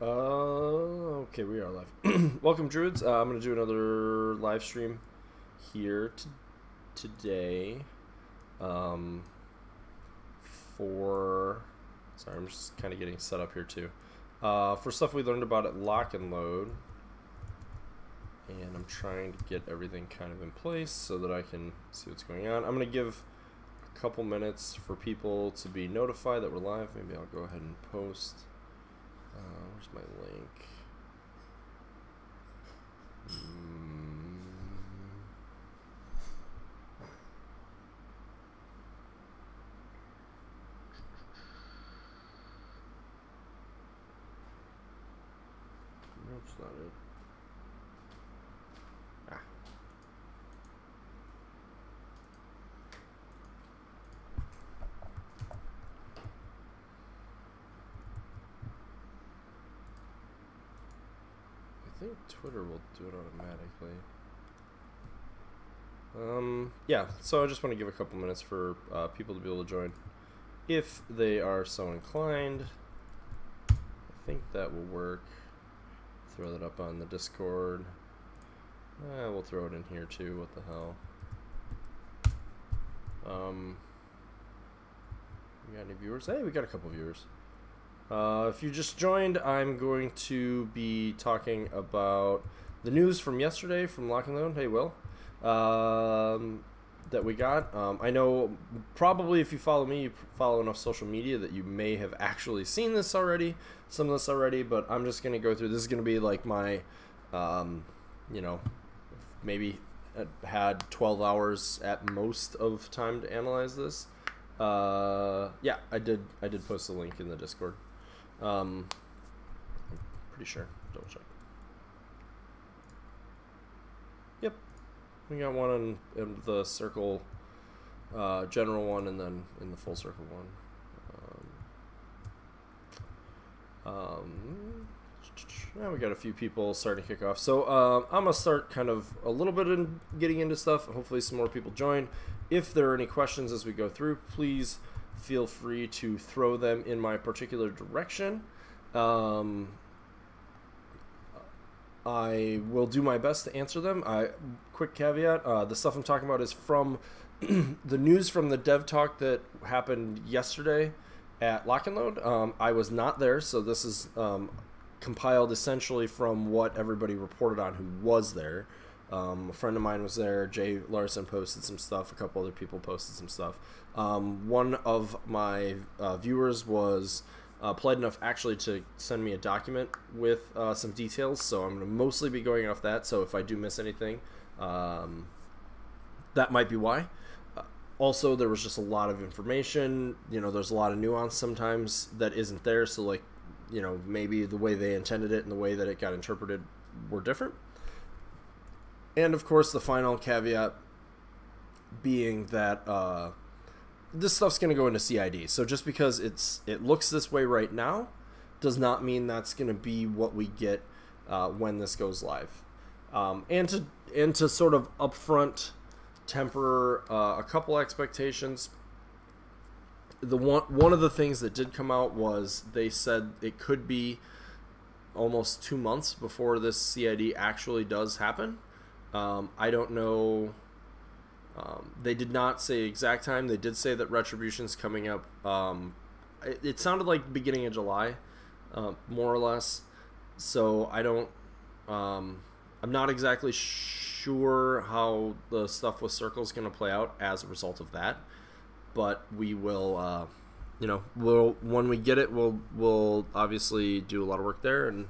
Okay, we are live. Welcome, Druids. I'm going to do another live stream here today. For sorry, I'm just kind of getting set up here too. For stuff we learned about at Lock and Load, and I'm trying to get everything kind of in place so that I can see what's going on. I'm going to give a couple minutes for people to be notified that we're live. Maybe I'll go ahead and post. Where's my link? No, it's not it. Ah. I think Twitter will do it automatically. Yeah, so I just want to give a couple minutes for people to be able to join if they are so inclined. I think that will work. Throw that up on the Discord. We'll throw it in here too. What the hell? We got any viewers? Hey, we got a couple viewers. If you just joined, I'm going to be talking about the news from yesterday from Lock and Load. Hey, Will. That we got. I know probably if you follow me, you follow enough social media that you may have actually seen this already, some of this already, but I'm just going to go through. This is going to be like my, you know, maybe had 12 hours at most of time to analyze this. Yeah, I did post a link in the Discord. I'm pretty sure. Double check. Yep. We got one in the circle, general one, and then in the full circle one. Now we got a few people starting to kick off. So I'm going to start kind of a little bit in getting into stuff. Hopefully some more people join. If there are any questions as we go through, please feel free to throw them in my particular direction. I will do my best to answer them. Quick caveat, the stuff I'm talking about is from the news from the dev talk that happened yesterday at Lock and Load. I was not there, so this is compiled essentially from what everybody reported on who was there. A friend of mine was there. Jay Larson posted some stuff. A couple other people posted some stuff. One of my viewers was polite enough actually to send me a document with some details, so I'm going to mostly be going off that. So if I do miss anything, that might be why. Also, there was just a lot of information. You know, there's a lot of nuance sometimes that isn't there. So, like, you know, maybe the way they intended it and the way that it got interpreted were different. And of course, the final caveat being that this stuff's going to go into CID. So just because it looks this way right now does not mean that's going to be what we get when this goes live. And to sort of upfront temper a couple expectations. One of the things that did come out was they said it could be almost 2 months before this CID actually does happen. I don't know. They did not say exact time. They did say that Retribution's coming up. It sounded like the beginning of July, more or less. So I don't. I'm not exactly sure how the stuff with Circle is going to play out as a result of that. But we will, you know, when we get it, we'll obviously do a lot of work there, and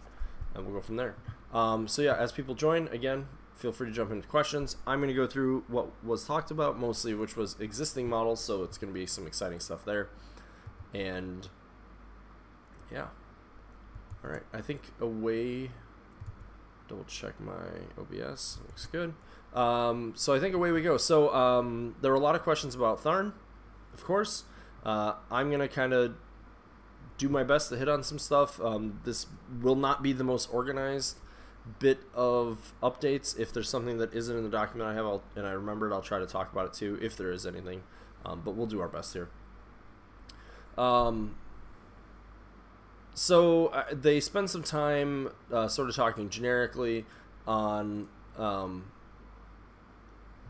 we'll go from there. So yeah, as people join, again, feel free to jump into questions. I'm going to go through what was talked about mostly, which was existing models, so it's going to be some exciting stuff there. And yeah. All right, I think double check my OBS. Looks good. So I think away we go. So there were a lot of questions about Tharn, of course. I'm going to kind of do my best to hit on some stuff. This will not be the most organized bit of updates. If there's something that isn't in the document I have and I remember it, I'll try to talk about it too if there is anything, but we'll do our best here. So they spend some time sort of talking generically on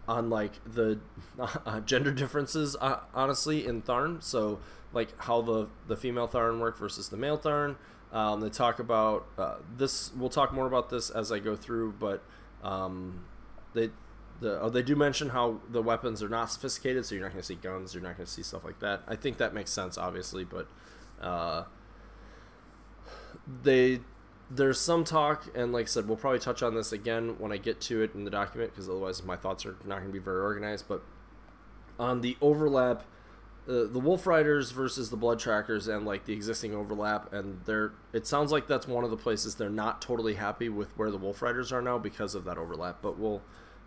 like the gender differences, honestly, in Tharn. So like how the female Tharn work versus the male Tharn. They talk about this. We'll talk more about this as I go through, but they do mention how the weapons are not sophisticated, so you're not going to see guns, you're not going to see stuff like that. I think that makes sense, obviously, but there's some talk, and like I said, we'll probably touch on this again when I get to it in the document, because otherwise my thoughts are not going to be very organized. But on the overlap, the Wolf Riders versus the Blood Trackers, and like the existing overlap, and it sounds like that's one of the places they're not totally happy with where the Wolf Riders are now because of that overlap. But we'll,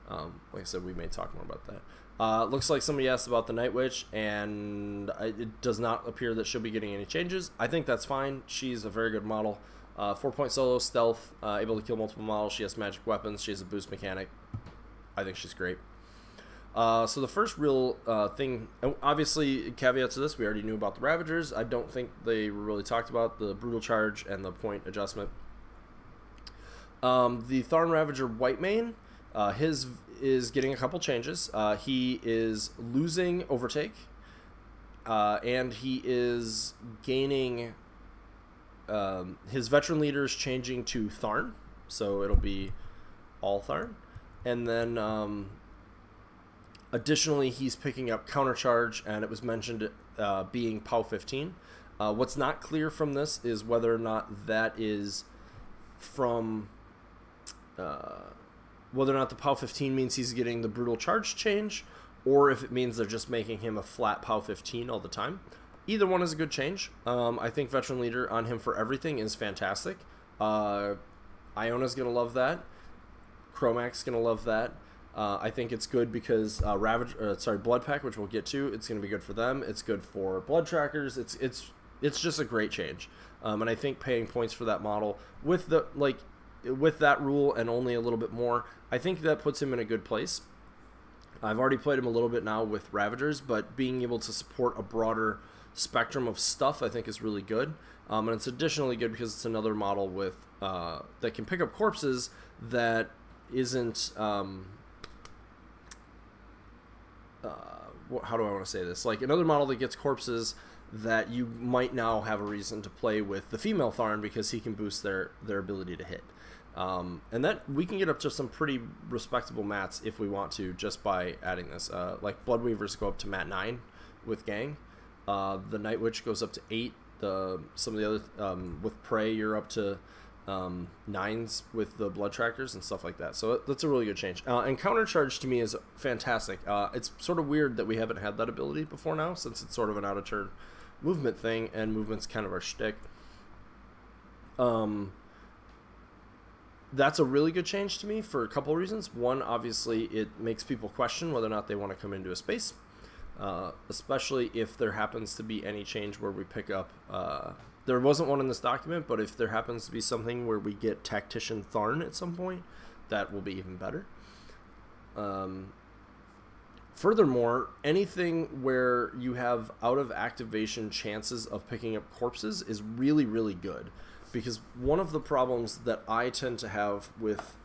like I said, we may talk more about that. Looks like somebody asked about the Night Witch, and it does not appear that she'll be getting any changes. I think that's fine. She's a very good model. 4-point solo, stealth, able to kill multiple models. She has magic weapons. She has a boost mechanic. I think she's great. So the first real thing, obviously, caveat to this, we already knew about the Ravagers. I don't think they were really talked about the brutal charge and the point adjustment. The Tharn Ravager Whitemane, his is getting a couple changes. He is losing overtake, and he is gaining. His veteran leader is changing to Tharn, so it'll be all Tharn, and then additionally he's picking up countercharge, and it was mentioned being POW 15. What's not clear from this is whether or not that is from whether or not the POW 15 means he's getting the brutal charge change, or if it means they're just making him a flat POW 15 all the time. Either one is a good change. I think veteran leader on him for everything is fantastic. Iona's going to love that. Chromac's going to love that. I think it's good because Blood Pack, which we'll get to, it's going to be good for them. It's good for Blood Trackers. It's just a great change. And I think paying points for that model with that rule and only a little bit more, I think that puts him in a good place. I've already played him a little bit now with Ravagers, but being able to support a broader spectrum of stuff I think is really good. And it's additionally good because it's another model with that can pick up corpses that isn't how do I want to say this, like another model that gets corpses that you might now have a reason to play with the female Tharn because he can boost their ability to hit. And that we can get up to some pretty respectable mats if we want to, just by adding this. Like Blood Weavers go up to mat 9 with Gang. The Night Witch goes up to 8. Some of the other with Prey, you're up to 9s with the Blood Trackers and stuff like that. So that's a really good change. And Counter Charge to me is fantastic. It's sort of weird that we haven't had that ability before now, since it's sort of an out of turn movement thing, and movement's kind of our shtick. That's a really good change to me for a couple of reasons. One, obviously, it makes people question whether or not they want to come into a space, especially if there happens to be any change where we pick up... there wasn't one in this document, but if there happens to be something where we get Tactician Tharn at some point, that will be even better. Furthermore, anything where you have out-of-activation chances of picking up corpses is really, really good. Because one of the problems that I tend to have with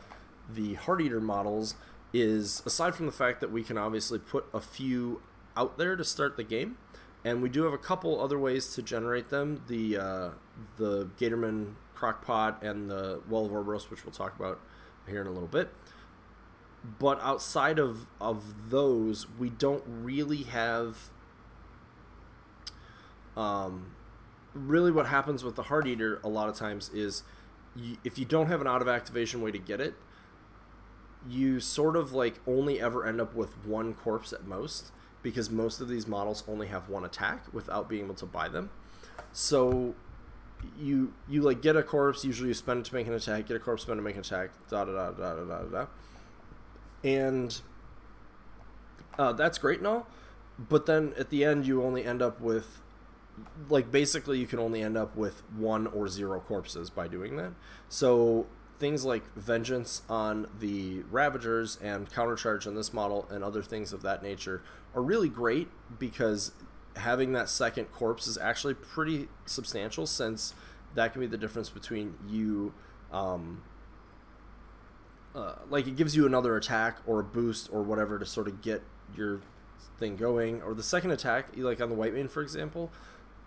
the Heart Eater models is, aside from the fact that we can obviously put a few out there to start the game, and we do have a couple other ways to generate them, the Gatorman Crockpot and the Well of Orboros, which we'll talk about here in a little bit. But outside of those, we don't really have... really what happens with the Heart Eater a lot of times is if you don't have an out-of-activation way to get it, you sort of like only ever end up with one corpse at most, because most of these models only have one attack without being able to buy them. So you like get a corpse, usually you spend it to make an attack, get a corpse, spend it to make an attack, da-da-da-da-da-da-da. And that's great and all, but then at the end you only end up with, like, basically you can only end up with 1 or 0 corpses by doing that. So things like Vengeance on the Ravagers and Countercharge on this model and other things of that nature are really great, because having that second corpse is actually pretty substantial, since that can be the difference between you, like it gives you another attack or a boost or whatever to sort of get your thing going. Or the second attack, like on the White Mane, for example,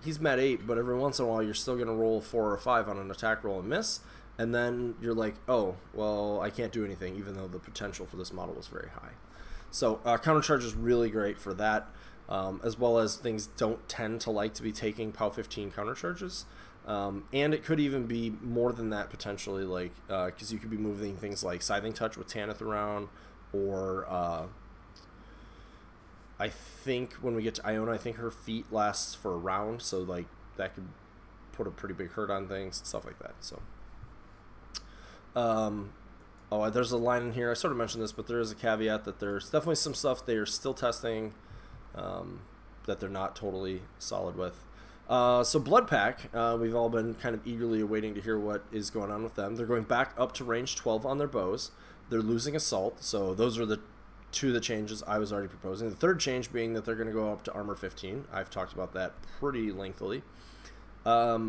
he's Met 8, but every once in a while you're still going to roll 4 or 5 on an attack roll and miss, and then you're like, oh, well, I can't do anything, even though the potential for this model was very high. So countercharge is really great for that, as well as things don't tend to like to be taking POW 15 countercharges. And it could even be more than that potentially, like because you could be moving things like Scything Touch with Tanith around, or I think when we get to Iona, I think her feet lasts for a round, so like that could put a pretty big hurt on things, stuff like that. So, oh, there's a line in here. I sort of mentioned this, but there is a caveat that there's definitely some stuff they are still testing that they're not totally solid with. So Blood Pack, we've all been kind of eagerly awaiting to hear what is going on with them. They're going back up to range 12 on their bows. They're losing Assault, so those are the two of the changes I was already proposing. The third change being that they're going to go up to Armor 15. I've talked about that pretty lengthily. They're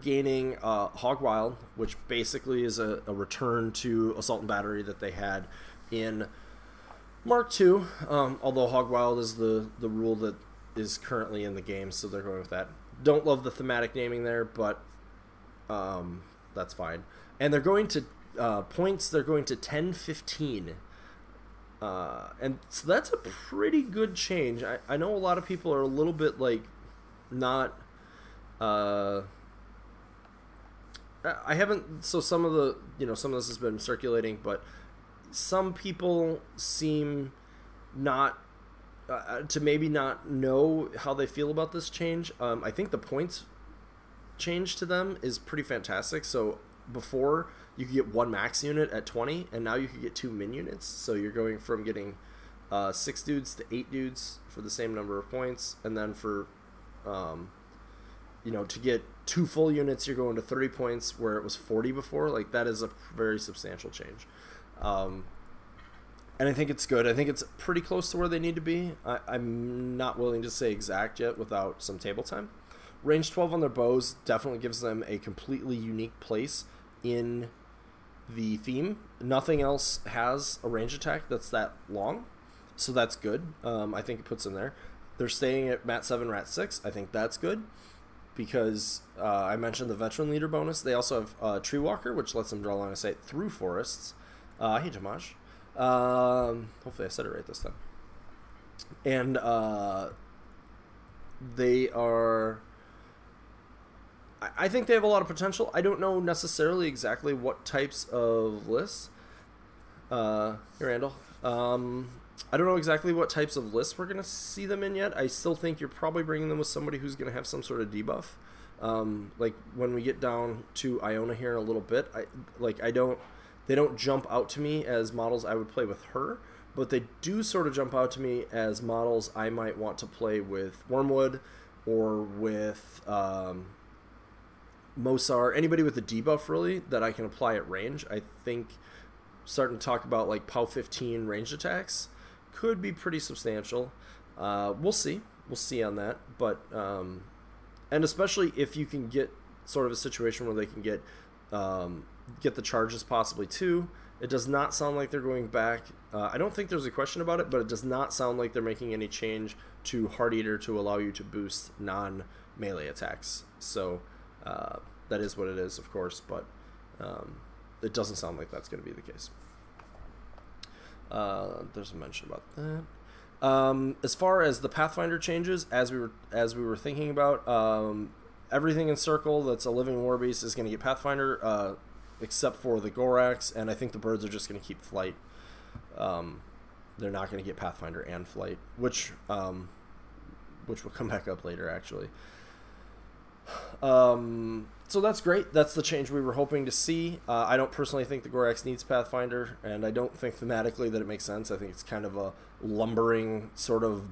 gaining Hog Wild, which basically is a return to Assault and Battery that they had in Mark II, although Hog Wild is the rule that is currently in the game, so they're going with that. Don't love the thematic naming there, but that's fine. And they're going to points, they're going to 10-15. And so that's a pretty good change. I know a lot of people are a little bit like not... I haven't... So some of the... some of this has been circulating, but some people seem not... to maybe not know how they feel about this change. I think the points change to them is pretty fantastic. So before you could get 1 max unit at 20, and now you could get 2 min units. So you're going from getting 6 dudes to 8 dudes for the same number of points, and then for to get 2 full units, you're going to 30 points where it was 40 before. Like, that is a very substantial change. And I think it's good. I think it's pretty close to where they need to be. I'm not willing to say exact yet without some table time. Range 12 on their bows definitely gives them a completely unique place in the theme. Nothing else has a range attack that's that long, so that's good. I think it puts them there. They're staying at Mat 7, Rat 6. I think that's good because I mentioned the Veteran Leader bonus. They also have Tree Walker, which lets them draw line of sight through forests. Hey, Jamash. Hopefully I said it right this time. And they are... I think they have a lot of potential. I don't know necessarily exactly what types of lists. Here, Randall. I don't know exactly what types of lists we're going to see them in yet. I still think you're probably bringing them with somebody who's going to have some sort of debuff. Like when we get down to Iona here in a little bit, they don't jump out to me as models I would play with her, but they do sort of jump out to me as models I might want to play with Wormwood or with Mosar, anybody with a debuff really that I can apply at range. I think starting to talk about like POW 15 ranged attacks could be pretty substantial. We'll see on that, but and especially if you can get sort of a situation where they can get the charges possibly too. It does not sound like they're going back. I don't think there's a question about it, but it does not sound like they're making any change to Heart Eater to allow you to boost non-melee attacks. So that is what it is, of course, but it doesn't sound like that's going to be the case. There's a mention about that. As far as the Pathfinder changes, as we were thinking about, everything in Circle that's a living war beast is going to get Pathfinder, except for the Gorax, and I think the birds are just going to keep Flight. They're not going to get Pathfinder and Flight, which will come back up later, actually. So that's great. That's the change we were hoping to see. I don't personally think the Gorax needs Pathfinder, and I don't think thematically that it makes sense. I think it's kind of a lumbering sort of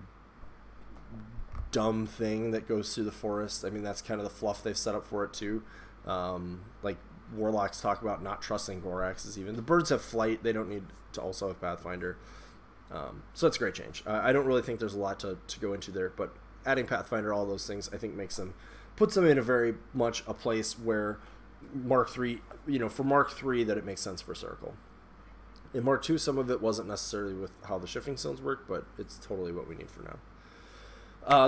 dumb thing that goes through the forest. I mean, that's kind of the fluff they've set up for it too. Like Warlocks talk about not trusting Goraxes even. The birds have Flight. They don't need to also have Pathfinder. So that's a great change. I don't really think there's a lot to go into there, but adding Pathfinder, all those things, I think makes them puts them in a very much a place where Mark III, for Mark III, that it makes sense for Circle. In Mark II, some of it wasn't necessarily with how the shifting stones work, but it's totally what we need for now.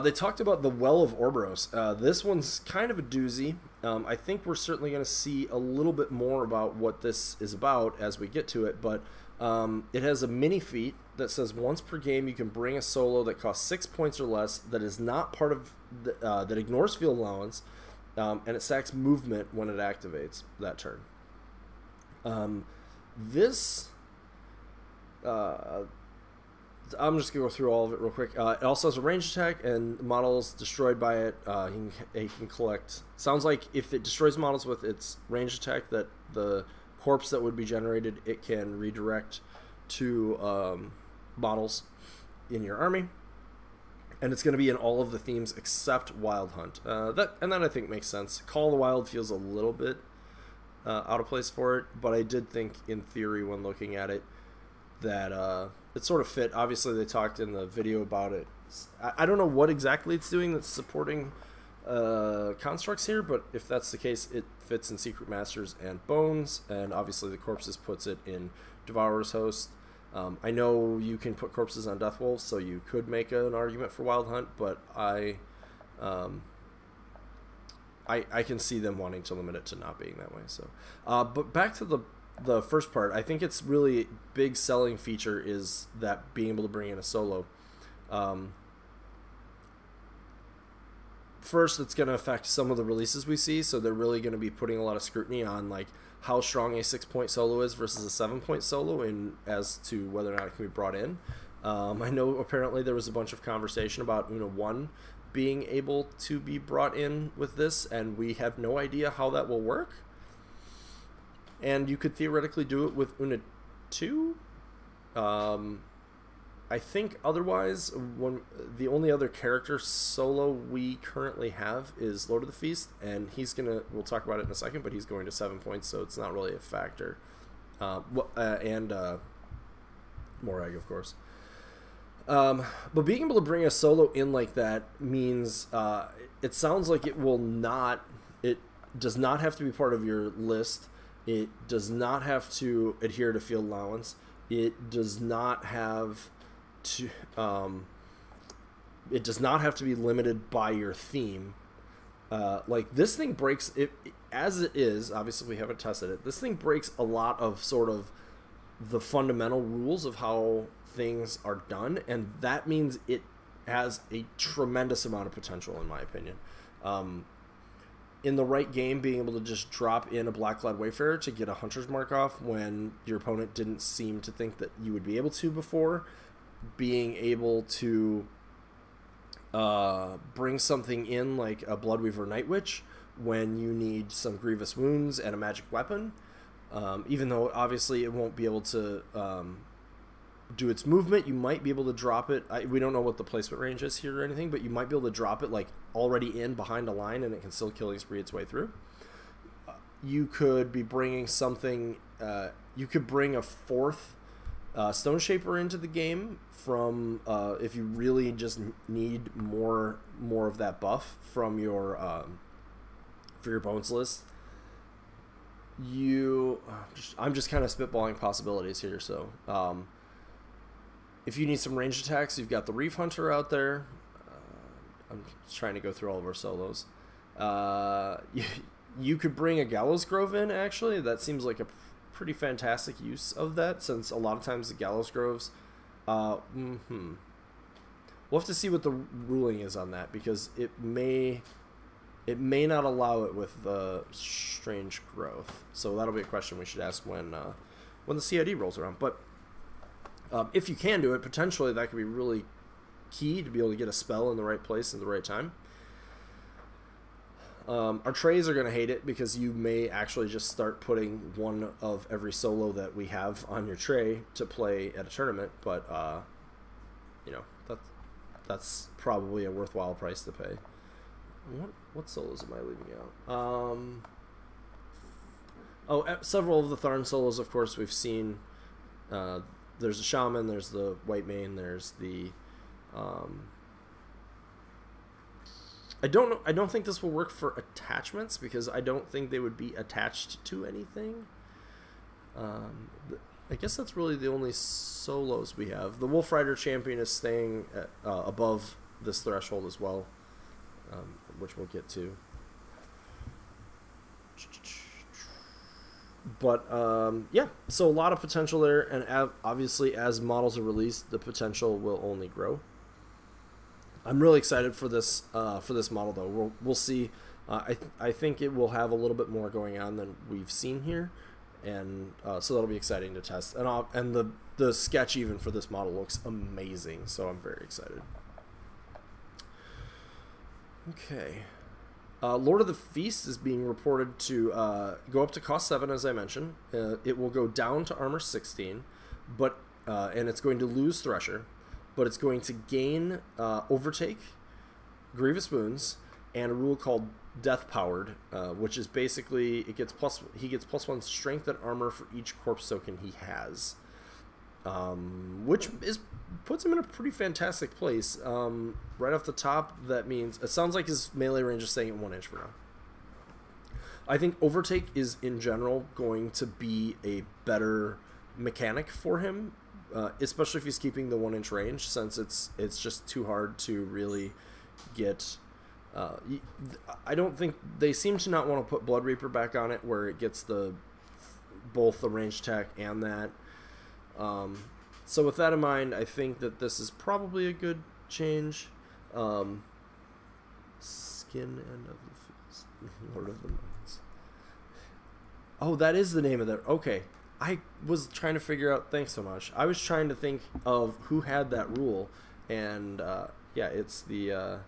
They talked about the Well of Orboros. This one's kind of a doozy. I think we're certainly going to see a little bit more about what this is about as we get to it, but it has a mini feat that says once per game you can bring a solo that costs 6 points or less that is not part of that ignores field allowance, and it stacks movement when it activates that turn. This I'm just going to go through all of it real quick. It also has a ranged attack, and models destroyed by it, he can collect. Sounds like if it destroys models with its ranged attack, that the corpse that would be generated, it can redirect to models in your army. And it's going to be in all of the themes except Wild Hunt. That I think makes sense. Call of the Wild feels a little bit out of place for it, but I did think in theory when looking at it that it sort of fit. Obviously, they talked in the video about it. I don't know what exactly it's doing that's supporting constructs here, but if that's the case, it fits in Secret Masters and Bones, and obviously the Corpses puts it in Devourer's Host. I know you can put Corpses on Death Wolves, so you could make an argument for Wild Hunt, but I can see them wanting to limit it to not being that way. So, but back to the first part, I think it's really big selling feature is that being able to bring in a solo. First, it's going to affect some of the releases we see, so they're really going to be putting a lot of scrutiny on like how strong a 6-point solo is versus a 7-point solo, in as to whether or not it can be brought in. I know apparently there was a bunch of conversation about Una 1 being able to be brought in with this, and we have no idea how that will work. And you could theoretically do it with Una 2. I think otherwise, the only other character solo we currently have is Lord of the Feast, and we'll talk about it in a second, but he's going to 7 points, so it's not really a factor. And Morag, of course. But being able to bring a solo in like that means it sounds like it does not have to be part of your list. It does not have to adhere to field allowance. It does not have to be limited by your theme. Like this thing breaks it as it is. Obviously, we haven't tested it. This thing breaks a lot of sort of the fundamental rules of how things are done, and that means it has a tremendous amount of potential, in my opinion. In the right game, being able to just drop in a Black-clad Wayfarer to get a Hunter's Mark off when your opponent didn't seem to think that you would be able to before, being able to bring something in like a Bloodweaver Night Witch when you need some grievous wounds and a magic weapon, even though obviously it won't be able to do its movement, you might be able to drop it. We don't know what the placement range is here or anything, but you might be able to drop it like already in behind a line, and it can still killing spree its way through. You could be bringing something. You could bring a fourth Stone Shaper into the game from if you really just need more of that buff from your for your Bones list. I'm just kind of spitballing possibilities here, so. If you need some ranged attacks, you've got the Reef Hunter out there. I'm just trying to go through all of our solos. You could bring a Gallows Grove in, actually. That seems like a pretty fantastic use of that, since a lot of times the Gallows Groves... We'll have to see what the ruling is on that, because it may not allow it with the Strange Growth. So that'll be a question we should ask when the CID rolls around. But... if you can do it, potentially that could be really key to be able to get a spell in the right place at the right time. Our trays are going to hate it because you may actually just start putting one of every solo that we have on your tray to play at a tournament, but that's probably a worthwhile price to pay. What solos am I leaving out? Several of the Tharn solos, of course, we've seen. There's a Shaman, there's the White Mane, there's the I don't know. I don't think this will work for attachments because I don't think they would be attached to anything. I guess that's really the only solos we have. The Wolf Rider Champion is staying at, above this threshold as well, which we'll get to. But yeah, so a lot of potential there, and obviously as models are released, the potential will only grow. I'm really excited for this model, though. We'll see. I think it will have a little bit more going on than we've seen here, and so that'll be exciting to test. And the sketch even for this model looks amazing, so I'm very excited. Okay. Lord of the Feast is being reported to go up to cost 7, as I mentioned. It will go down to armor 16, but and it's going to lose Thresher, but it's going to gain Overtake, Grievous Wounds, and a rule called Death Powered, which is basically he gets +1 strength and armor for each corpse token he has, which puts him in a pretty fantastic place. Right off the top, that means it sounds like his melee range is staying at 1 inch for now. I think Overtake is in general going to be a better mechanic for him, especially if he's keeping the 1 inch range, since it's just too hard to really get. I don't think they seem to not want to put Blood Reaper back on it, where it gets both the range attack and that. So with that in mind, I think that this is probably a good change. Skin End of the Feast, Lord of the Moons. Oh, that is the name of that. Okay, I was trying to figure out. Thanks so much. I was trying to think of who had that rule, and yeah, it's the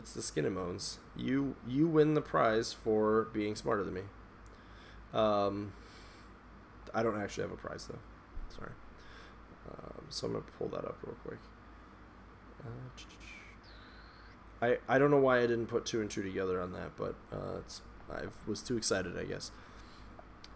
Skin and Moans. You win the prize for being smarter than me. I don't actually have a prize though. Sorry. So I'm gonna pull that up real quick. I don't know why I didn't put 2 and 2 together on that, but I was too excited, I guess.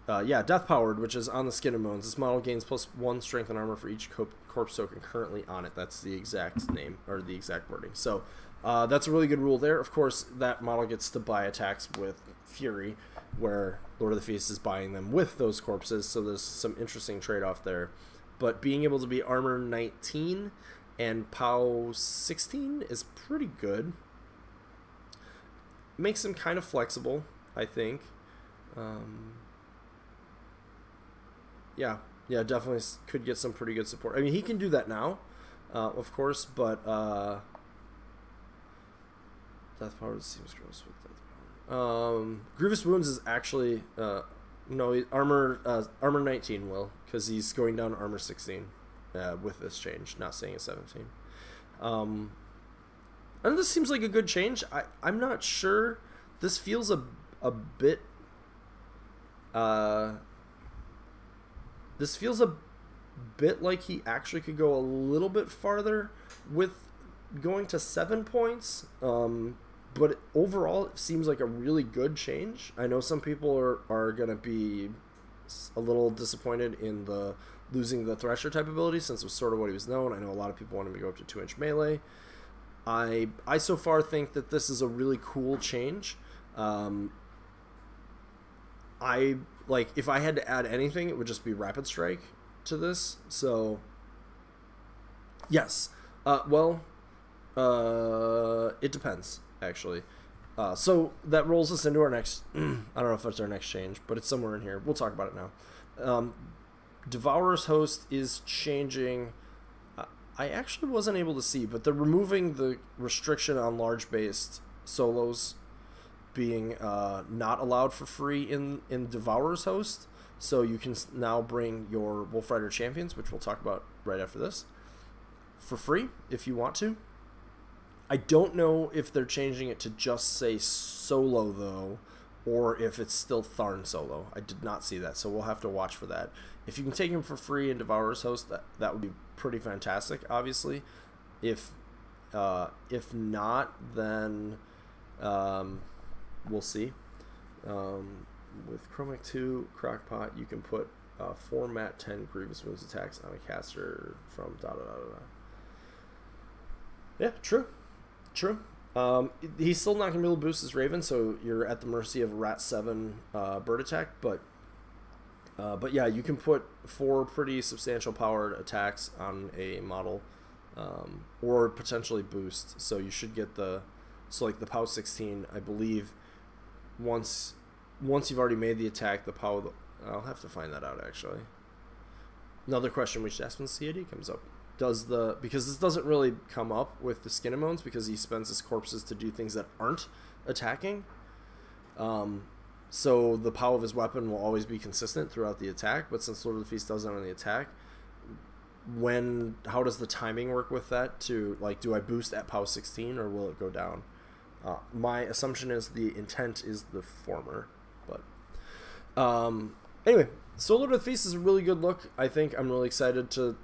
Yeah, Death Powered, which is on the Skin and Moans. This model gains +1 strength and armor for each corpse token currently on it. That's the exact name, or the exact wording. So that's a really good rule there. Of course, that model gets to buy attacks with Fury, where Lord of the Feast is buying them with those corpses, so there's some interesting trade-off there. But being able to be armor 19 and POW 16 is pretty good. Makes him kind of flexible, I think. Yeah, definitely could get some pretty good support. I mean, he can do that now, of course, but Death Power seems gross with Death Power. Grievous Wounds is actually no, armor 19 will, because he's going down to armor 16 with this change, not staying at 17. And this seems like a good change. I'm not sure. This feels a bit. This feels a bit like he actually could go a little bit farther with going to 7 points. But overall, it seems like a really good change. I know some people are going to be a little disappointed in the losing the Thresher type ability, since it was sort of what he was known. I know a lot of people want him to go up to 2 inch melee. I so far think that this is a really cool change. If I had to add anything, it would just be Rapid Strike to this. So, yes. It depends, actually. So that rolls us into our next. I don't know if it's our next change, but it's somewhere in here. We'll talk about it now. Devourer's Host is changing. I actually wasn't able to see, but they're removing the restriction on large-based solos being not allowed for free in Devourer's Host. So you can now bring your Wolf Rider champions, which we'll talk about right after this, for free if you want to. I don't know if they're changing it to just say solo, though, or if it's still Tharn solo. I did not see that, so we'll have to watch for that. If you can take him for free in Devourer's Host, that would be pretty fantastic, obviously. If not, then we'll see. With Chromac 2 Crockpot, you can put 4 Mat 10 Grievous Wounds attacks on a caster from da da da da da. Yeah, true. He's still not going to be able to boost his Raven, so you're at the mercy of Rat 7 bird attack, but yeah, you can put 4 pretty substantial powered attacks on a model, or potentially boost, so you should get so like the POW 16, I believe, once you've already made the attack, the POW, I'll have to find that out actually. Another question we should ask when CAD comes up. Because this doesn't really come up with the Skinnamones because he spends his corpses to do things that aren't attacking. So the power of his weapon will always be consistent throughout the attack, but since Lord of the Feast does it on the attack, how does the timing work with that to, like, do I boost at POW 16 or will it go down? My assumption is the intent is the former, but anyway, so Lord of the Feast is a really good look. I think I'm really excited to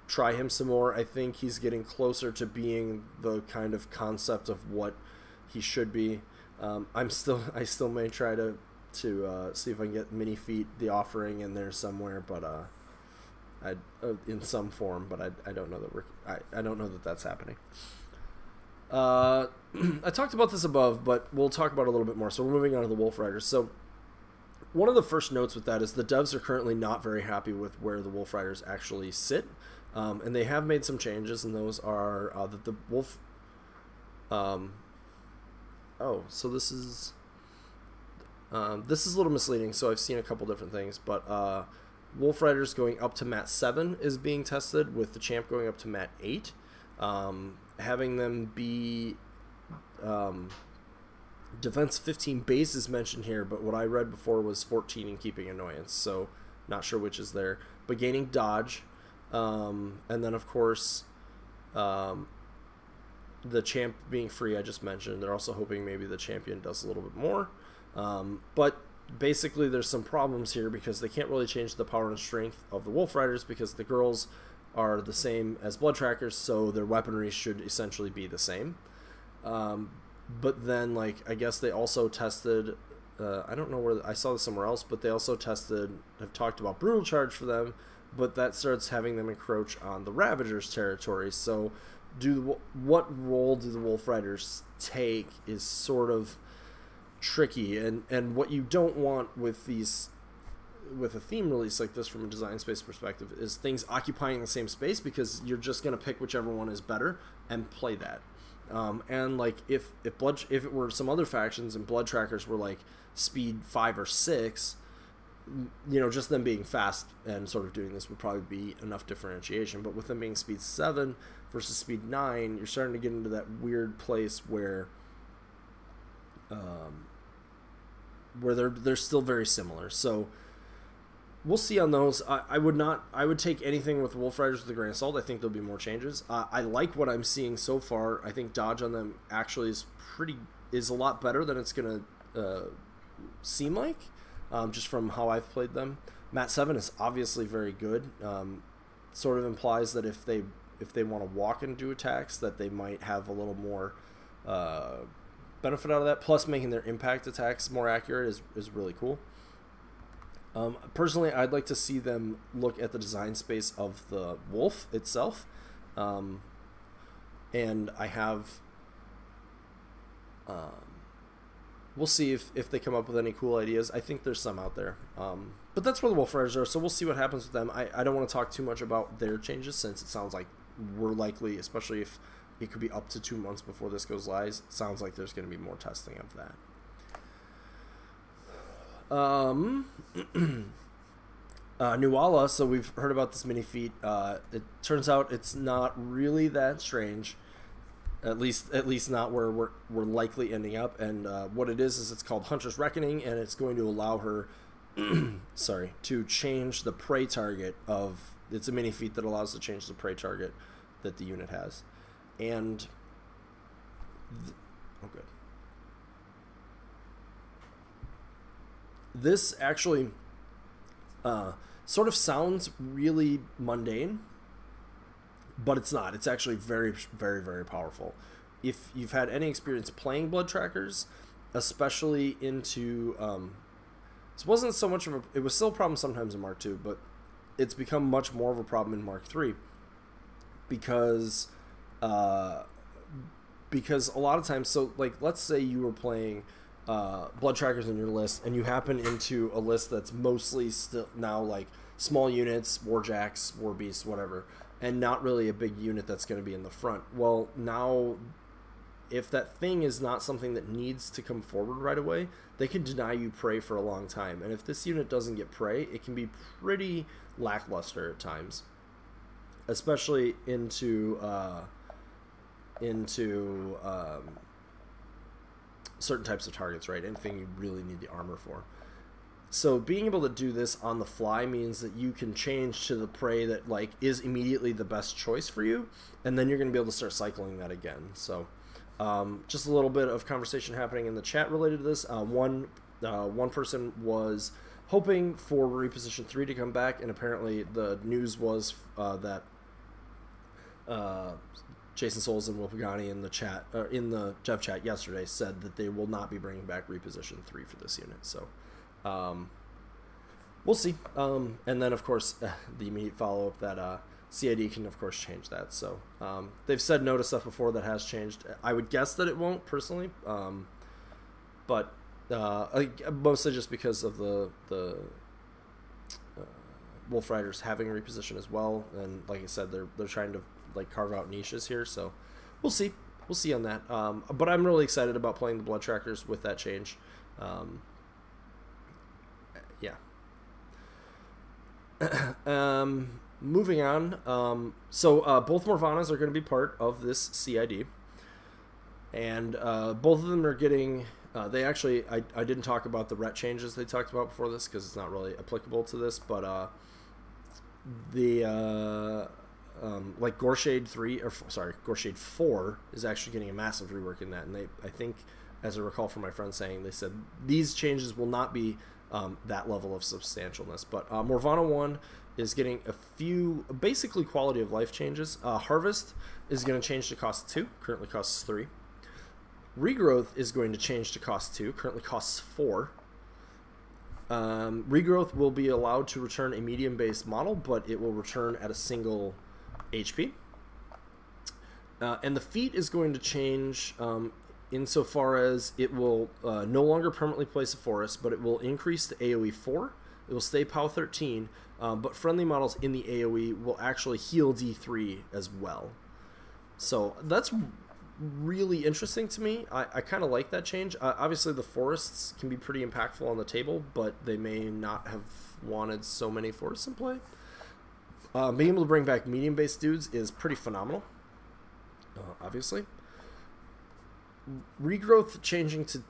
try him some more. I think he's getting closer to being the kind of concept of what he should be. I still may try to see if I can get Mini Feet, the offering, in there somewhere, but in some form. But I don't know that I don't know that that's happening. I talked about this above, but we'll talk about it a little bit more. So we're moving on to the Wolf Riders. So one of the first notes with that is the devs are currently not very happy with where the Wolf Riders actually sit. And they have made some changes, and those are that the Wolf... so this is a little misleading, so I've seen a couple different things, but Wolf Riders going up to mat 7 is being tested, with the champ going up to mat 8. Having them be... defense 15 base is mentioned here, but what I read before was 14 and keeping annoyance, so not sure which is there. But gaining dodge... and then, of course, the champ being free, I just mentioned. They're also hoping maybe the champion does a little bit more. But basically, there's some problems here because they can't really change the power and strength of the Wolf Riders because the girls are the same as Blood Trackers, so their weaponry should essentially be the same. But then, like, I guess they also tested... I don't know where... I saw this somewhere else, but they also have talked about Brutal Charge for them, but that starts having them encroach on the Ravagers' territory. So what role do the Wolf Riders take is sort of tricky. And what you don't want with a theme release like this from a design space perspective is things occupying the same space, because you're just going to pick whichever one is better and play that. And like if it were some other factions and Blood Trackers were like speed 5 or 6, you know, just them being fast and sort of doing this would probably be enough differentiation. But with them being speed 7 versus speed 9, you're starting to get into that weird place where they're still very similar. So we'll see on those. I would take anything with Wolf Riders with a grain of salt. I think there'll be more changes. I like what I'm seeing so far. I think dodge on them actually is a lot better than it's gonna seem like. Just from how I've played them. Mat 7 is obviously very good. Sort of implies that if they want to walk and do attacks, that they might have a little more benefit out of that. Plus, making their impact attacks more accurate is really cool. Personally, I'd like to see them look at the design space of the wolf itself. And I have... we'll see if they come up with any cool ideas. I think there's some out there. But that's where the Wolf Riders are, so we'll see what happens with them. I don't want to talk too much about their changes, since it sounds like we're likely, especially if it could be up to 2 months before this goes live, it sounds like there's going to be more testing of that. Nuala, so we've heard about this mini feat. It turns out it's not really that strange. At least not where we're likely ending up. And what it is it's called Hunter's Reckoning, and it's going to allow her, sorry, to change the prey target of. It's a mini feat that allows to change the prey target that the unit has, and oh good. This actually sort of sounds really mundane, but it's not. It's actually very, very, very powerful. If you've had any experience playing Blood Trackers, especially into... this wasn't so much of a... It was still a problem sometimes in Mark II, but it's become much more of a problem in Mark III. Because because a lot of times, so like let's say you were playing blood trackers in your list, and you happen into a list that's mostly still now like small units, warjacks, war beasts, whatever, and not really a big unit that's going to be in the front. Well, now if that thing is not something that needs to come forward right away, they can deny you prey for a long time. And if this unit doesn't get prey, it can be pretty lackluster at times, especially into certain types of targets, right? Anything you really need the armor for. So being able to do this on the fly means that you can change to the prey that like is immediately the best choice for you, and then you're going to be able to start cycling that again. So just a little bit of conversation happening in the chat related to this. One person was hoping for Reposition 3 to come back, and apparently the news was that Jason Souls and Will Pagani in the chat, in the dev chat yesterday, said that they will not be bringing back Reposition 3 for this unit. So we'll see. And then, of course, the immediate follow-up that CID can, of course, change that. So they've said no to stuff before that has changed. I would guess that it won't, personally. But mostly just because of the Wolf Riders having Reposition as well. And like I said, they're trying to like carve out niches here. So we'll see. We'll see on that. But I'm really excited about playing the Blood Trackers with that change. Yeah. Moving on. So both Morvanas are going to be part of this CID. And both of them are getting... they actually... I didn't talk about the ret changes they talked about before this because it's not really applicable to this. But like Gorshade 3... or sorry, Gorshade 4 is actually getting a massive rework in that. And I think, as I recall from my friend saying, they said these changes will not be that level of substantialness. But Morvana 1 is getting a few basically quality of life changes. Harvest is going to change to cost 2, currently costs 3. Regrowth is going to change to cost 2, currently costs 4. Regrowth will be allowed to return a medium-based model, but it will return at a single HP. And the feat is going to change insofar as it will no longer permanently place a forest, but it will increase to AoE 4. It will stay POW 13, but friendly models in the AoE will actually heal D3 as well. So that's really interesting to me. I kind of like that change. Obviously, the forests can be pretty impactful on the table, but they may not have wanted so many forests in play. Being able to bring back medium-based dudes is pretty phenomenal, obviously. Regrowth changing to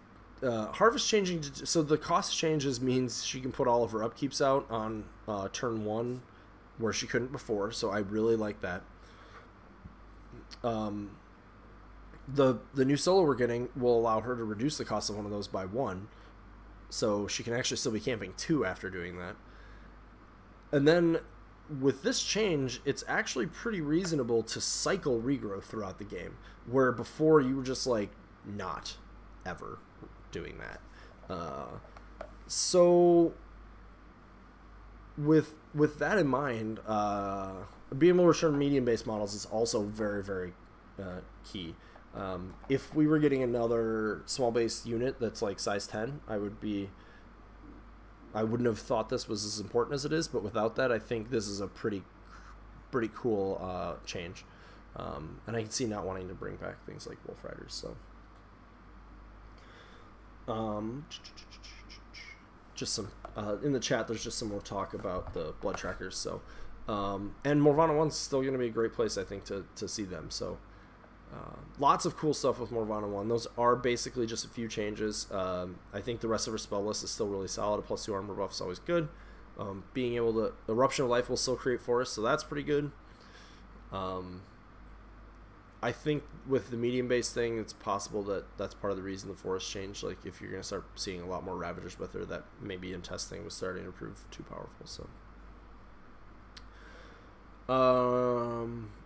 Harvest changing to, so the cost changes means she can put all of her upkeeps out on turn 1 where she couldn't before, so I really like that. The new solo we're getting will allow her to reduce the cost of one of those by 1, so she can actually still be camping 2 after doing that. And then with this change, it's actually pretty reasonable to cycle Regrowth throughout the game, where before you were just like not ever doing that. So with that in mind, being able to return medium-based models is also very, very key. If we were getting another small-based unit that's like size 10, I wouldn't have thought this was as important as it is, but without that, I think this is a pretty cool change. And I can see not wanting to bring back things like Wolf Riders, so... just some in the chat there's just some more talk about the blood trackers, so and Morvana 1's still going to be a great place, I think, to see them. So lots of cool stuff with Morvana 1. Those are basically just a few changes. I think the rest of her spell list is still really solid. A +2 armor buff is always good. Being able to Eruption of Life will still create forest, so that's pretty good. I think with the medium-based thing, it's possible that that's part of the reason the forest changed. Like, if you're going to start seeing a lot more Ravagers with her, that maybe in testing was starting to prove too powerful. So,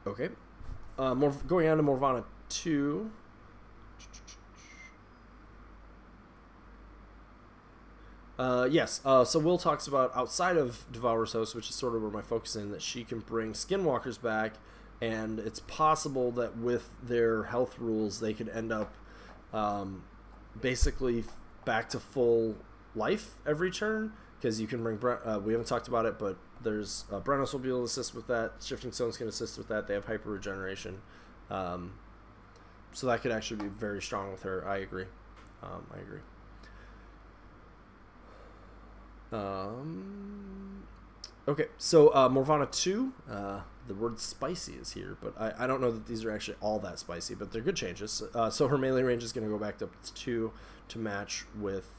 okay. Going on to Morvana 2. Yes, so Will talks about outside of Devourer's Host, which is sort of where my focus is in, that she can bring Skinwalkers back and it's possible that with their health rules they could end up basically back to full life every turn, because you can bring we haven't talked about it, but there's Brenos will be able to assist with that. Shifting Stones can assist with that. They have hyper regeneration, so that could actually be very strong with her. I agree. Okay, so Morvana 2, the word spicy is here, but I don't know that these are actually all that spicy, but they're good changes. So her melee range is going to go back to 2 to match with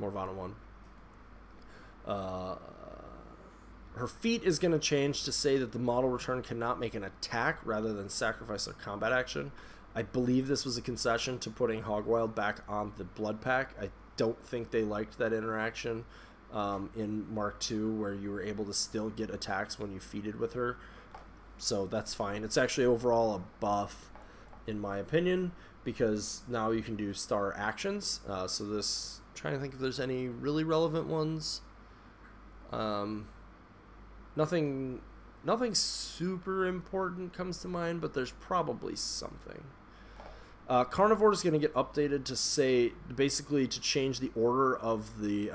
Morvana 1. Her feat is going to change to say that the model return cannot make an attack rather than sacrifice a combat action. I believe this was a concession to putting Hogwild back on the Blood Pack. I don't think they liked that interaction in Mark II, where you were able to still get attacks when you feated with her. So that's fine. It's actually overall a buff, in my opinion, because now you can do star actions. So this, I'm trying to think if there's any really relevant ones. Nothing super important comes to mind, but there's probably something. Carnivore is going to get updated to say, basically to change the order of the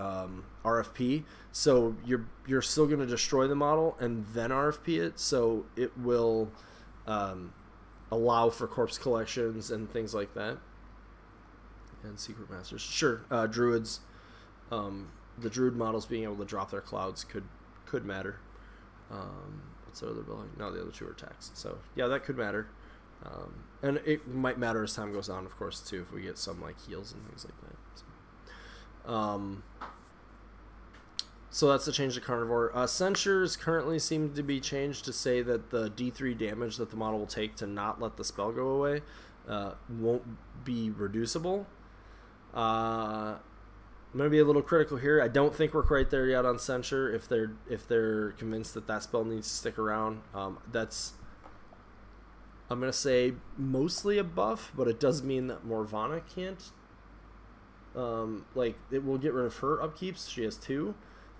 RFP. So you're still going to destroy the model and then RFP it. So it will allow for corpse collections and things like that. And Secret Masters. Sure, Druids. The Druid models being able to drop their clouds could matter. What's the other building? No, the other two are attacks. So yeah, that could matter. And it might matter as time goes on, of course, too, if we get some like heals and things like that. So that's the change to Carnivore. Censures currently seem to be changed to say that the D3 damage that the model will take to not let the spell go away won't be reducible. I'm gonna be a little critical here. I don't think we're quite there yet on Censure. If they're convinced that that spell needs to stick around, that's, I'm gonna say, mostly a buff, but it does mean that Morvana can't. Like, it will get rid of her upkeeps. She has 2,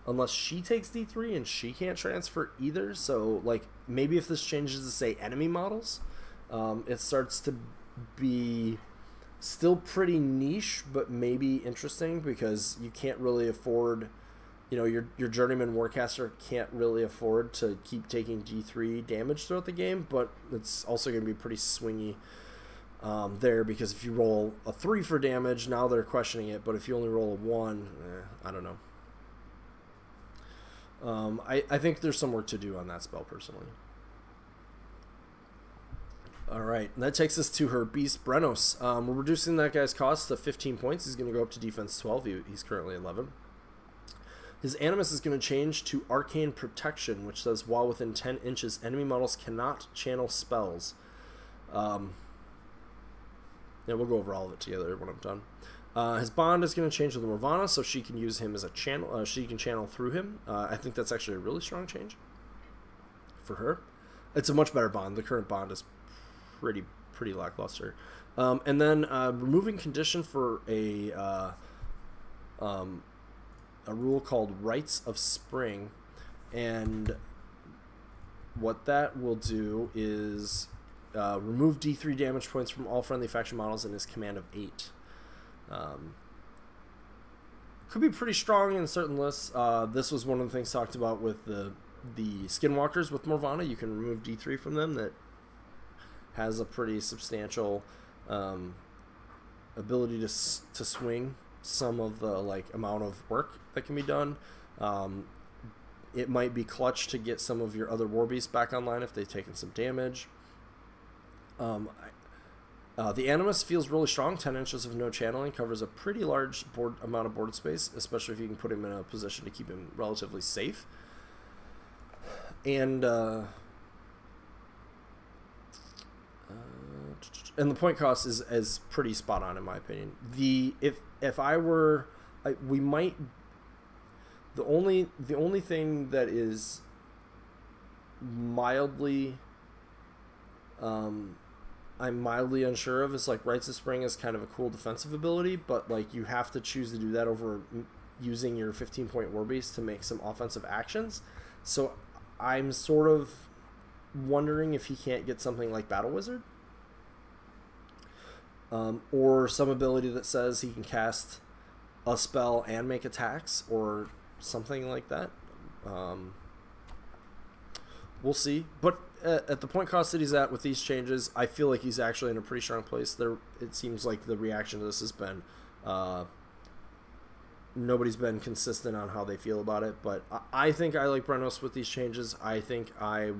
unless she takes D3 and she can't transfer either. So like, maybe if this changes to say enemy models, it starts to be still pretty niche, but maybe interesting, because you can't really afford, you know, your journeyman warcaster can't really afford to keep taking D3 damage throughout the game, but it's also going to be pretty swingy there, because if you roll a 3 for damage, now they're questioning it, but if you only roll a 1, I don't know. I think there's some work to do on that spell, personally. Alright, that takes us to her Beast Brenos. We're reducing that guy's cost to 15 points. He's going to go up to defense 12. He's currently 11. His Animus is going to change to Arcane Protection, which says, while within 10 inches, enemy models cannot channel spells. Yeah, we'll go over all of it together when I'm done. His Bond is going to change with Morvana, so she can use him as a channel. She can channel through him. I think that's actually a really strong change for her. It's a much better Bond. The current Bond is pretty lackluster. And then removing condition for a rule called Rites of Spring, and what that will do is remove D3 damage points from all friendly faction models in his command of 8. Could be pretty strong in certain lists. This was one of the things talked about with the Skinwalkers with Morvana. You can remove D3 from them. That has a pretty substantial ability to swing some of the like amount of work that can be done. It might be clutch to get some of your other war beasts back online if they've taken some damage. The Animus feels really strong. 10 inches of no channeling covers a pretty large amount of board space, especially if you can put him in a position to keep him relatively safe. And the point cost is pretty spot on, in my opinion. If I were, we might, the only thing that is mildly, I'm mildly unsure of is like Rites of Spring is kind of a cool defensive ability, but like you have to choose to do that over using your 15-point war beast to make some offensive actions. So I'm sort of wondering if he can't get something like Battle Wizard. Or some ability that says he can cast a spell and make attacks, or something like that. We'll see. But at the point cost that he's at with these changes, I feel like he's actually in a pretty strong place. It seems like the reaction to this has been... nobody's been consistent on how they feel about it, but I think I like Brenos with these changes. I think I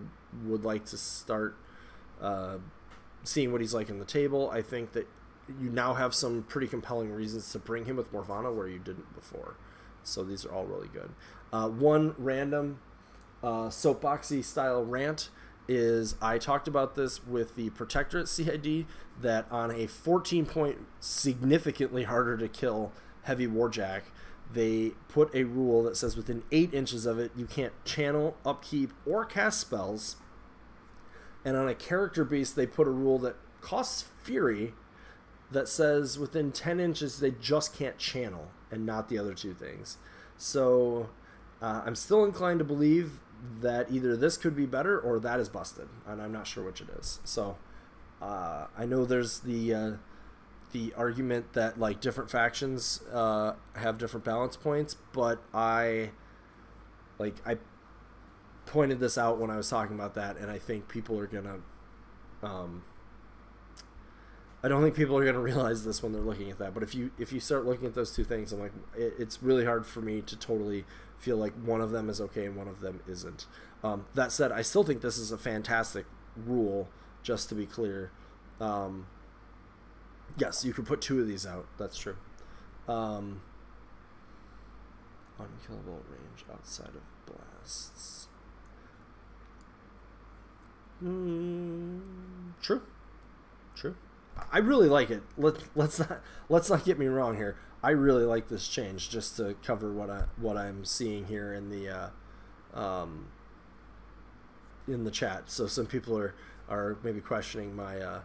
would like to start seeing what he's like in the table. I think that you now have some pretty compelling reasons to bring him with Morvana where you didn't before. So these are all really good. One random soapboxy style rant is I talked about this with the Protectorate CID, that on a 14-point significantly harder to kill heavy Warjack, they put a rule that says within 8 inches of it you can't channel, upkeep, or cast spells. And on a character base they put a rule that costs Fury that says within 10 inches they just can't channel and not the other two things. So I'm still inclined to believe that either this could be better or that is busted, and I'm not sure which it is. So I know there's the argument that like different factions have different balance points, but I pointed this out when I was talking about that, and I think people are gonna I don't think people are gonna realize this when they're looking at that. But if you start looking at those two things, I'm like, it's really hard for me to totally feel like one of them is okay and one of them isn't. That said, I still think this is a fantastic rule, just to be clear. Yes, you could put 2 of these out. That's true. Unkillable range outside of blasts. True. I really like it. Let's not get me wrong here. I really like this change, just to cover what I'm seeing here in the chat. So some people are maybe questioning my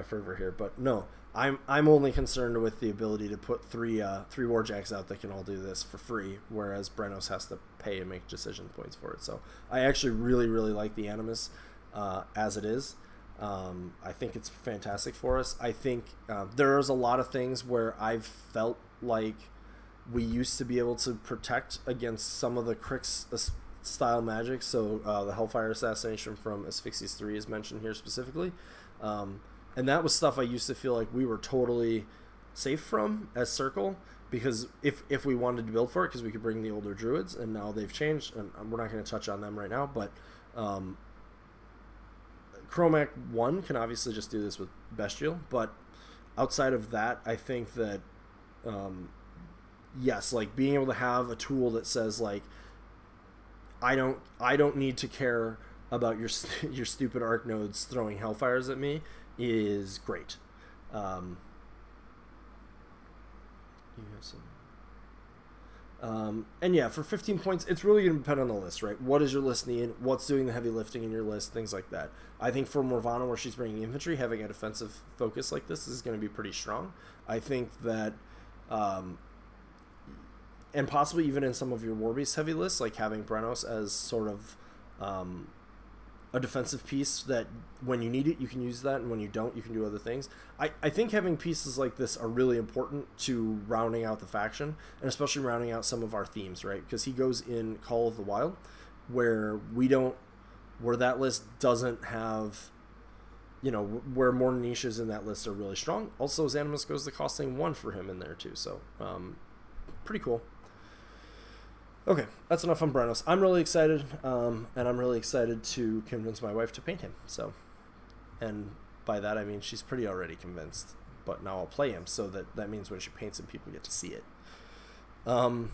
fervor here, but no. I'm only concerned with the ability to put three Warjacks out that can all do this for free, whereas Brenos has to pay and make decision points for it. So I actually really like the Animus as it is. I think it's fantastic for us. I think there's a lot of things where I've felt like we used to be able to protect against some of the Crix style magic. So the Hellfire Assassination from Asphyxious 3 is mentioned here specifically. And that was stuff I used to feel like we were totally safe from as Circle, because if we wanted to build for it, because we could bring the older druids, and now they've changed, and we're not going to touch on them right now, but Chromac 1 can obviously just do this with Bestial, but outside of that, I think that yes, like being able to have a tool that says like I don't need to care about your stupid arc nodes throwing Hellfires at me is great. You have some. And yeah, for 15 points, it's really going to depend on the list, right? What does your list need? What's doing the heavy lifting in your list? Things like that. I think for Morvana, where she's bringing infantry, having a defensive focus like this is going to be pretty strong. I think that, and possibly even in some of your Warbeast heavy lists, like having Brenos as sort of a defensive piece that when you need it, you can use that, and when you don't, you can do other things. I think having pieces like this are really important to rounding out the faction, and especially rounding out some of our themes, right? Because he goes in Call of the Wild, where that list doesn't have, where more niches in that list are really strong. Also, his Animus goes to costing 1 for him in there too, so pretty cool. Okay, that's enough on Brenos. I'm really excited, and I'm really excited to convince my wife to paint him. So, and by that I mean she's pretty already convinced, but now I'll play him, so that means when she paints him, people get to see it. The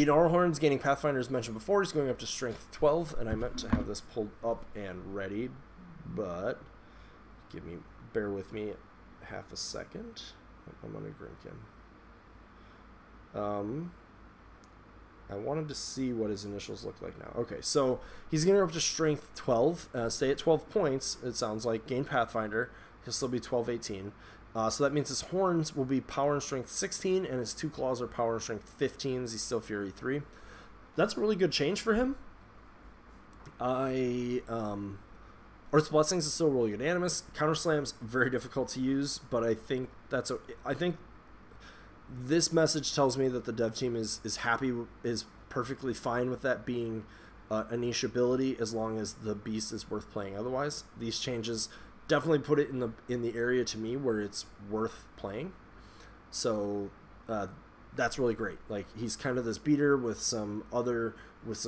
Gnarlhorn's gaining Pathfinder, as mentioned before. He's going up to Strength 12, and I meant to have this pulled up and ready, but bear with me half a second. I'm gonna Grimkin. I wanted to see what his initials look like now. Okay, so he's going to go up to Strength 12, stay at 12 points, it sounds like, gain Pathfinder. He'll still be 12-18. So that means his horns will be Power and Strength 16, and his 2 claws are Power and Strength 15s. He's still Fury 3. That's a really good change for him. Earth's Blessings is still really good. Animus Counter Slams very difficult to use, but I think I think this message tells me that the dev team is perfectly fine with that being a niche ability, as long as the beast is worth playing. Otherwise, these changes definitely put it in the area to me where it's worth playing. So that's really great. Like, he's kind of this beater with some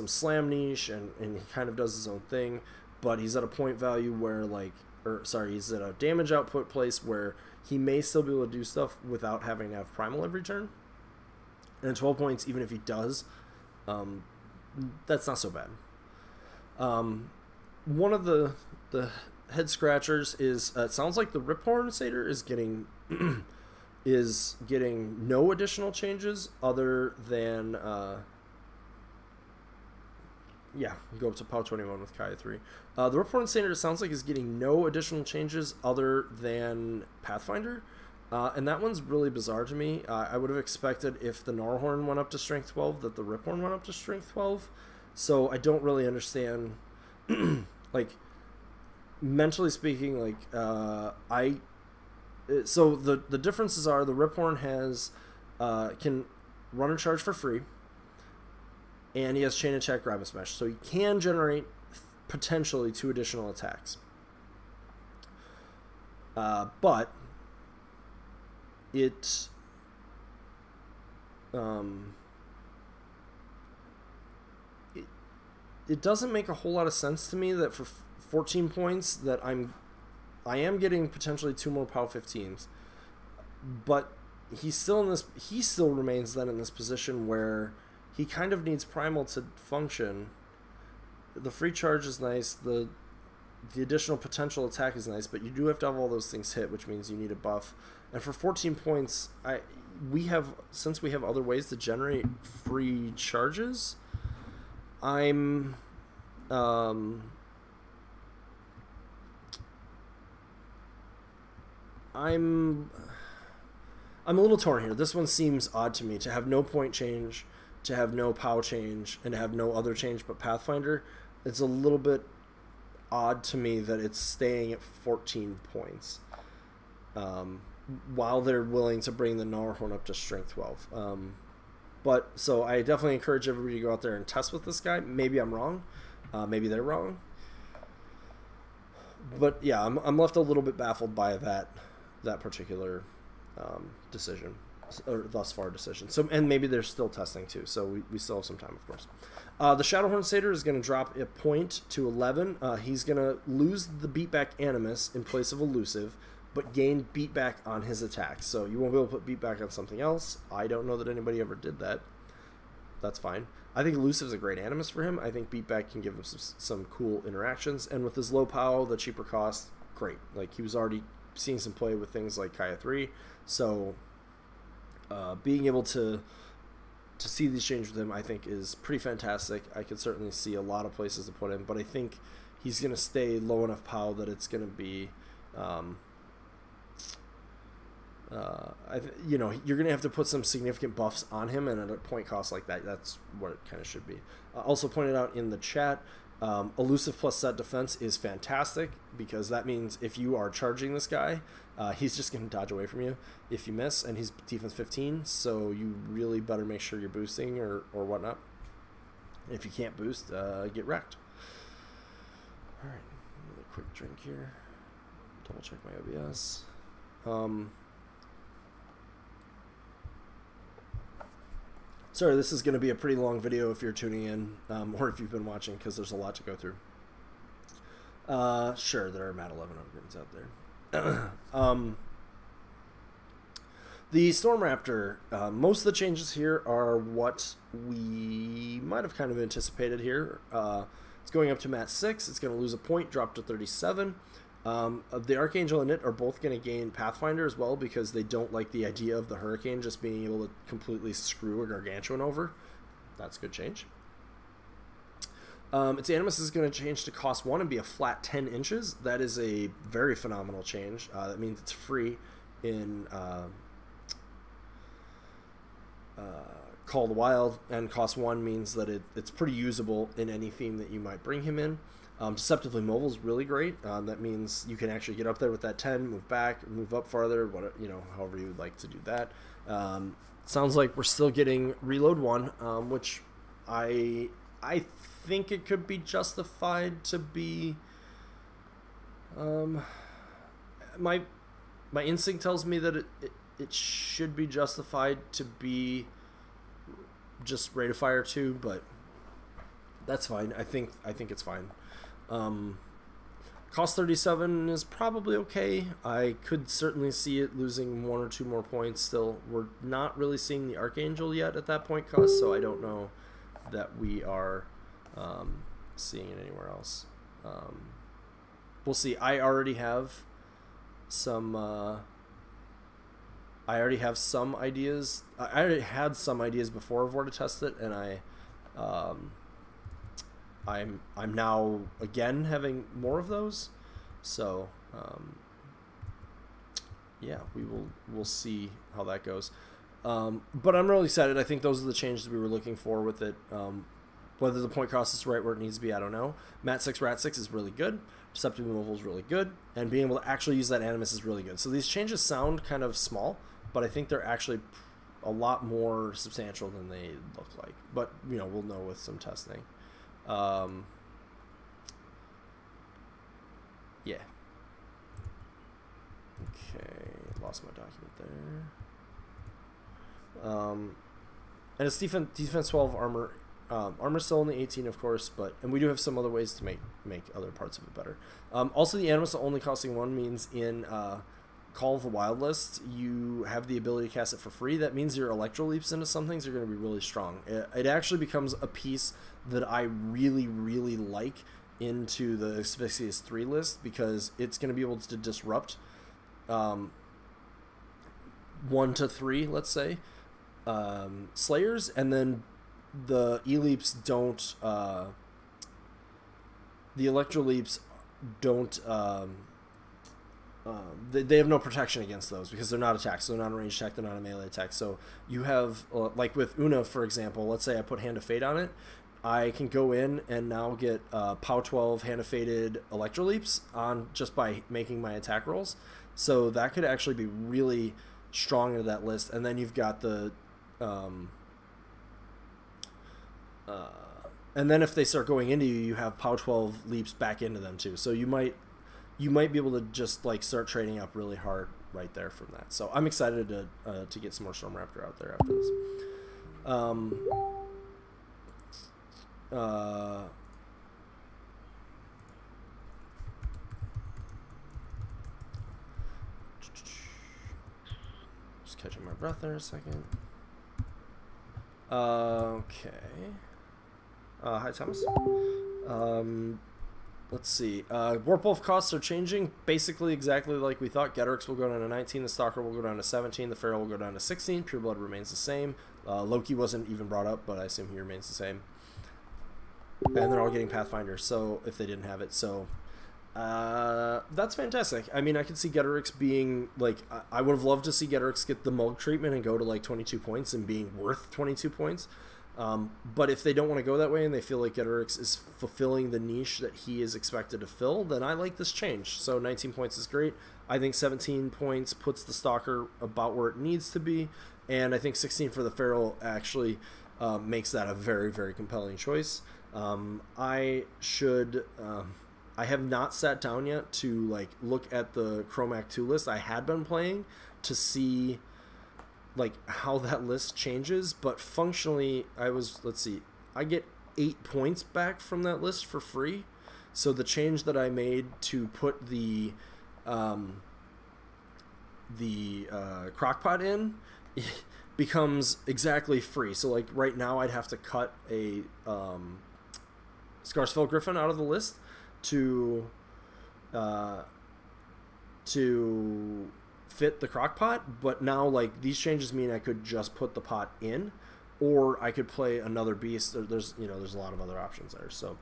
slam niche, and he kind of does his own thing, but he's at a point value where he's at a damage output place where he may still be able to do stuff without having to have primal every turn. And at 12 points, even if he does, that's not so bad. One of the head scratchers is it sounds like the Riphorn Satyr is getting no additional changes other than go up to POW 21 with Kaya 3. The Riphorn Satyr sounds like is getting no additional changes other than Pathfinder. And that one's really bizarre to me. I would have expected if the Gnarlhorn went up to Strength 12 that the Riphorn went up to Strength 12. So I don't really understand, like, mentally speaking, like, so the differences are the Riphorn can run and charge for free, and he has Chain Attack, Grab and Smash, so he can generate potentially 2 additional attacks. But it doesn't make a whole lot of sense to me that for 14 points that I am getting potentially 2 more POW 15s, but he still remains then in this position where he kind of needs primal to function. The free charge is nice, the additional potential attack is nice, but you do have to have all those things hit, which means you need a buff. And for 14 points, since we have other ways to generate free charges, I'm a little torn here. This one seems odd to me, to have no point change, to have no POW change, and to have no other change but Pathfinder. It's a little bit odd to me that it's staying at 14 points while they're willing to bring the Gnarlhorn up to Strength 12. But so I definitely encourage everybody to go out there and test with this guy. Maybe I'm wrong. Maybe they're wrong. But yeah, I'm left a little bit baffled by that particular decision, or thus far decision. So, and maybe they're still testing too. So we still have some time, of course. The Shadowhorn Satyr is going to drop a point to 11. He's going to lose the beatback Animus in place of Elusive, but gain beatback on his attacks. So you won't be able to put beatback on something else. I don't know that anybody ever did that. That's fine. I think Elusive is a great Animus for him. I think beatback can give him some cool interactions. And with his low POW, the cheaper cost, great. Like, he was already seeing some play with things like Kaya 3. So being able to see these changes with him, I think, is pretty fantastic. I could certainly see a lot of places to put him, but I think he's going to stay low enough POW that it's going to be... you're going to have to put some significant buffs on him, and at a point cost like that, that's what it kind of should be. Also pointed out in the chat, Elusive plus set defense is fantastic, because that means if you are charging this guy, he's just going to dodge away from you if you miss, and he's defense 15, so you really better make sure you're boosting or whatnot. If you can't boost, get wrecked. Alright, another quick drink here. Double check my OBS. Sorry, this is going to be a pretty long video if you're tuning in, or if you've been watching, because there's a lot to go through. Sure, there are Mat 11 upgrades out there. The Storm Raptor, most of the changes here are what we might have kind of anticipated here. It's going up to Mat 6. It's going to lose a point, drop to 37. The Archangel and it are both going to gain Pathfinder as well, because they don't like the idea of the Hurricane just being able to completely screw a Gargantuan over. That's a good change. Its Animus is going to change to cost 1 and be a flat 10 inches. That is a very phenomenal change. That means it's free in Call of the Wild, and cost 1 means that it's pretty usable in any theme that you might bring him in. Deceptively Mobile is really great. That means you can actually get up there with that 10, move back, move up farther, however you would like to do that. Sounds like we're still getting Reload 1, which I think it could be justified to be... my instinct tells me that it should be justified to be just Rate of Fire 2, but that's fine. I think it's fine. Cost 37 is probably okay. I could certainly see it losing 1 or 2 more points still. We're not really seeing the Archangel yet at that point cost, so I don't know that we are seeing it anywhere else. We'll see. I already have some ideas. I already had some ideas before Vor to test it, and I'm now again having more of those. So yeah, we'll see how that goes. But I'm really excited. I think those are the changes we were looking for with it. Whether the point cost is right where it needs to be, I don't know. Mat 6 Rat 6 is really good. Deceptive Removal is really good, and being able to actually use that Animus is really good. So these changes sound kind of small, but I think they're actually a lot more substantial than they look like. But we'll know with some testing. Yeah. Okay, lost my document there. And it's defense 12, armor. Armor's still only 18, of course, and we do have some other ways to make other parts of it better. Also, the Animus only costing 1 means in Call of the Wild list, you have the ability to cast it for free. That means your Electro Leaps into some things are going to be really strong. It actually becomes a piece that I really, really like into the Asphyxious 3 list, because it's going to be able to disrupt 1 to 3, let's say, Slayers, and then the E-Leaps don't, the Electro Leaps don't, they have no protection against those because they're not attacks. So they're not a ranged attack, they're not a melee attack. So you have, like with Una, for example, let's say I put Hand of Fate on it, I can go in and now get POW 12 Hand of Fated Electro Leaps on just by making my attack rolls. So that could actually be really strong into that list. And then you've got the... and then if they start going into you, you have POW 12 leaps back into them too. So you might be able to just like start trading up really hard right there from that. So I'm excited to get some more Storm Raptor out there after this. Just catching my breath there a second. Okay. Hi, Thomas. Let's see. Warp Wolf costs are changing basically exactly like we thought. Getorix will go down to 19, the Stalker will go down to 17, the Feral will go down to 16, Pureblood remains the same. Loki wasn't even brought up, but I assume he remains the same. And they're all getting Pathfinder, so if they didn't have it, so that's fantastic. I mean, I could see Getorix being like, I would have loved to see Getorix get the Mug treatment and go to like 22 points and being worth 22 points. But if they don't want to go that way and they feel like Getorix is fulfilling the niche that he is expected to fill, then I like this change. So 19 points is great. I think 17 points puts the Stalker about where it needs to be, and I think 16 for the Feral actually makes that a very, very compelling choice. I have not sat down yet to like look at the Chromac 2 list. I had been playing to see like how that list changes, but functionally let's see, I get 8 points back from that list for free. So the change that I made to put the crockpot in becomes exactly free. So like right now I'd have to cut a Scarsfell Griffin out of the list to fit the crockpot, but now like these changes mean I could just put the pot in, or I could play another beast. There's a lot of other options there. So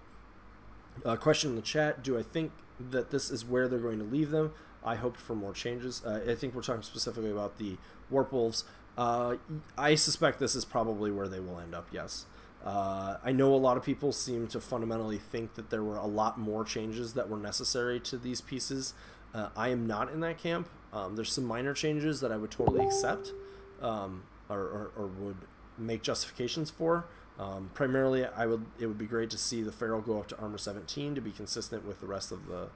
question in the chat, do I think that this is where they're going to leave them? I hope for more changes. I think we're talking specifically about the Warp Wolves. I suspect this is probably where they will end up, yes. I know a lot of people seem to fundamentally think that there were a lot more changes that were necessary to these pieces. I am not in that camp. There's some minor changes that I would totally accept, or would make justifications for. Primarily, it would be great to see the Feral go up to armor 17 to be consistent with the rest of the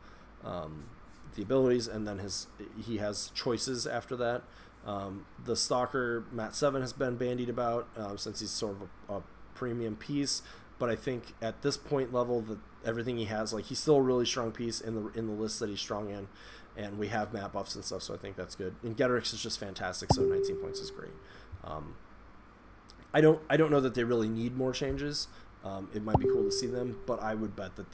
abilities, and then he has choices after that. The Stalker Mat 7 has been bandied about since he's sort of a premium piece, but I think at this point level that everything he has, like, he's still a really strong piece in the list that he's strong in, and we have map buffs and stuff, so I think that's good. And Getrix is just fantastic, so 19 points is great. I don't know that they really need more changes. It might be cool to see them, but I would bet that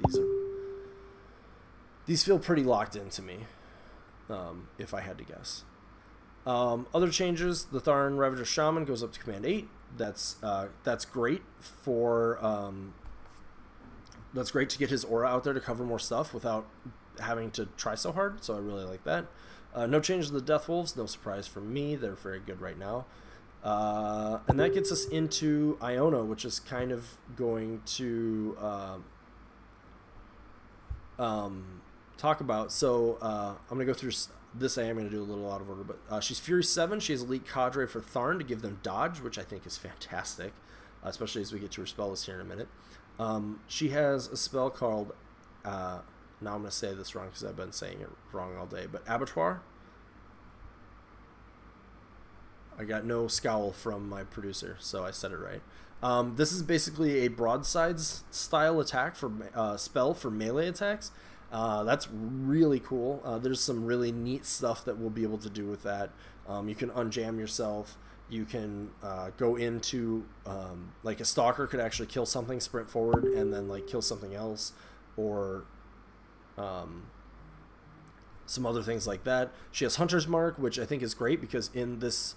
these feel pretty locked in to me, if I had to guess. Other changes: the Tharn Ravager Shaman goes up to Command 8. That's great for that's great to get his aura out there to cover more stuff without having to try so hard. So I really like that. No change to the Death Wolves. No surprise for me. They're very good right now. And that gets us into Iona, which is kind of going to talk about. So I'm going to go through this. I am going to do a little out of order, but she's Fury 7. She has Elite Cadre for Tharn to give them dodge, which I think is fantastic, especially as we get to her spell list here in a minute. She has a spell called, now I'm going to say this wrong because I've been saying it wrong all day, but Abattoir. I got no scowl from my producer, so I said it right. This is basically a broadsides style attack for spell for melee attacks. That's really cool. There's some really neat stuff that we'll be able to do with that. You can unjam yourself. You can go into like a Stalker could actually kill something, sprint forward, and then like kill something else, or some other things like that. She has Hunter's Mark, which I think is great because in this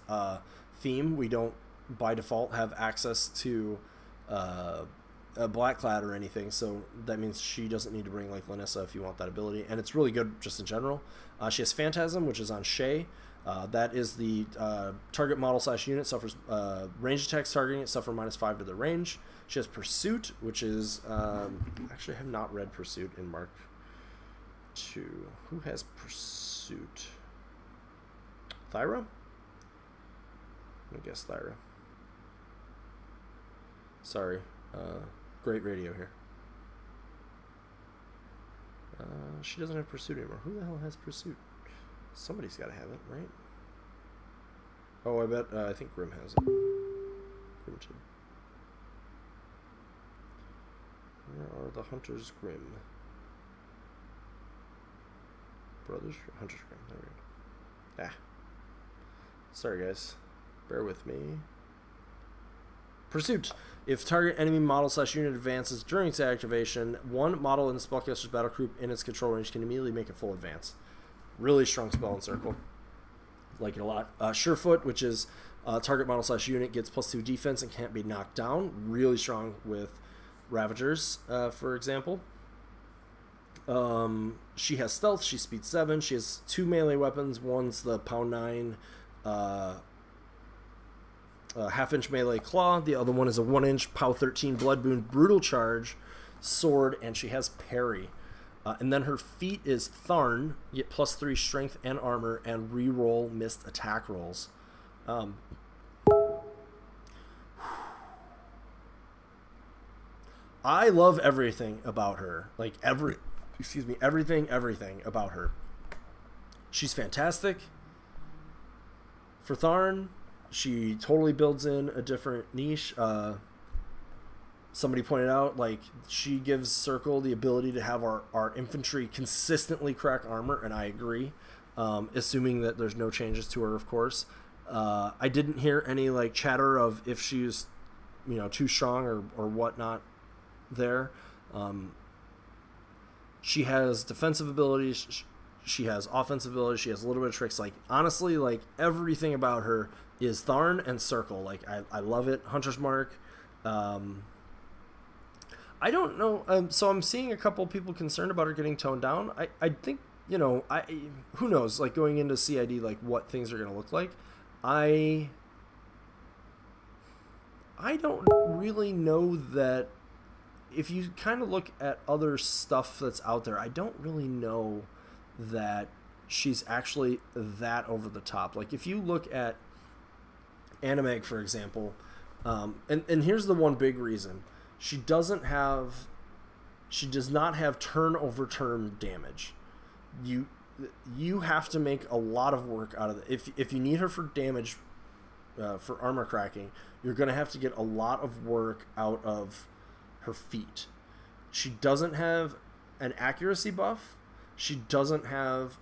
theme we don't by default have access to a Blackclad or anything, so that means she doesn't need to bring like Lanissa if you want that ability, and it's really good just in general. She has Phantasm, which is on Shay. That is the target model / unit suffers range attacks targeting it suffer -5 to the range. She has Pursuit, which is actually I have not read Pursuit in Mark 2. Who has Pursuit? Thyra? Let me guess Thyra. Sorry. Great radio here. She doesn't have Pursuit anymore. Who the hell has Pursuit? Somebody's got to have it, right? Oh, I bet. I think Grim has it. Grim too. Where are the Hunters Grim? Brothers? Hunters Grim. There we go. Ah. Sorry, guys. Bear with me. Pursuit. If target enemy model / unit advances during its activation, one model in the spellcaster's battle group in its control range can immediately make a full advance. Really strong spell in circle. Like it a lot. Surefoot, which is target model / unit gets +2 defense and can't be knocked down. Really strong with Ravagers, for example. She has Stealth. She's Speed 7. She has 2 melee weapons. One's the Pound 9 half-inch melee claw. The other one is a 1-inch POW 13 Blood Boon Brutal Charge sword, and she has parry. And then her feat is Tharn, get +3 strength and armor, and reroll missed attack rolls. I love everything about her. Like everything about her. She's fantastic. For Tharn, she totally builds in a different niche. Somebody pointed out, like, she gives Circle the ability to have our infantry consistently crack armor, and I agree, assuming that there's no changes to her, of course. I didn't hear any, like, chatter of if she's, you know, too strong or whatnot there. She has defensive abilities, she has offensive abilities, she has a little bit of tricks. Like, honestly, like, everything about her is Tharn and Circle. Like, I love it. Hunter's Mark. I don't know. So I'm seeing a couple people concerned about her getting toned down. I think, you know, who knows, like, going into CID, like, what things are going to look like. I I don't really know that. If you kind of look at other stuff that's out there, I don't really know that she's actually that over the top. Like if you look at Animag, for example, and here's the one big reason. She does not have turn over turn damage. You have to make a lot of work out of it. If you need her for damage, for armor cracking, you're going to have to get a lot of work out of her feet. She doesn't have an accuracy buff. She doesn't have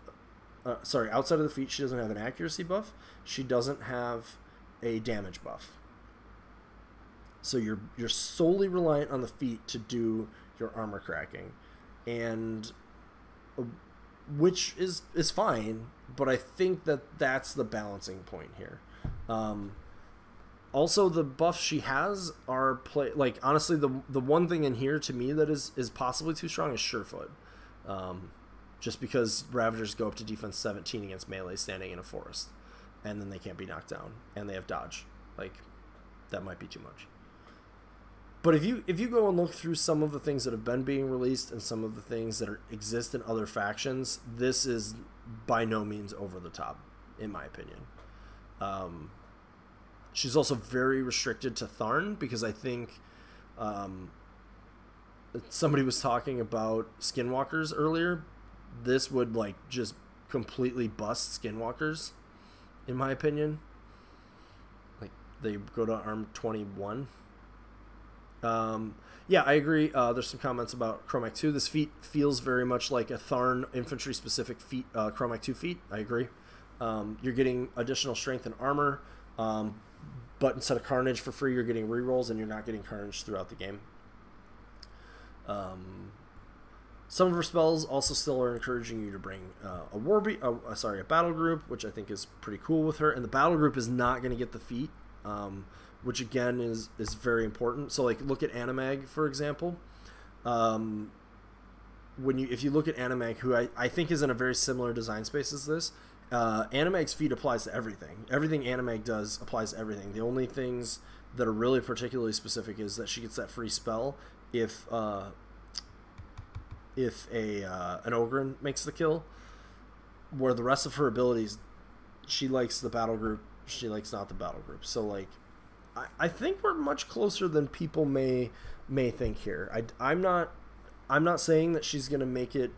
outside of the feet, she doesn't have an accuracy buff. She doesn't have a damage buff. So you're solely reliant on the feet to do your armor cracking, and which is fine, but I think that's the balancing point here. Also, the buffs she has are like honestly the one thing in here to me that is possibly too strong is Surefoot, just because Ravagers go up to defense 17 against melee standing in a forest, and then they can't be knocked down, and they have dodge. Like that might be too much. But if you go and look through some of the things that have been being released and some of the things that exist in other factions, this is by no means over the top, in my opinion. She's also very restricted to Tharn because I think somebody was talking about Skinwalkers earlier. This would like just completely bust Skinwalkers, in my opinion. Like they go to arm 21. Yeah, I agree. There's some comments about Chromac 2. This feat feels very much like a Tharn infantry specific feat, Chromac 2 feat. I agree. You're getting additional strength and armor, but instead of Carnage for free, you're getting rerolls, and you're not getting Carnage throughout the game. Some of her spells also still are encouraging you to bring a battle group, which I think is pretty cool with her. And the battle group is not going to get the feat, which again is very important. So like look at Animag, for example. If you look at Animag, who I think is in a very similar design space as this, Animag's feat applies to everything. Everything Animag does applies to everything. The only things that are really particularly specific is that she gets that free spell if an Ogryn makes the kill, where the rest of her abilities, she likes the battle group, she likes not the battle group. So like I think we're much closer than people may think here. I'm not saying that she's gonna make it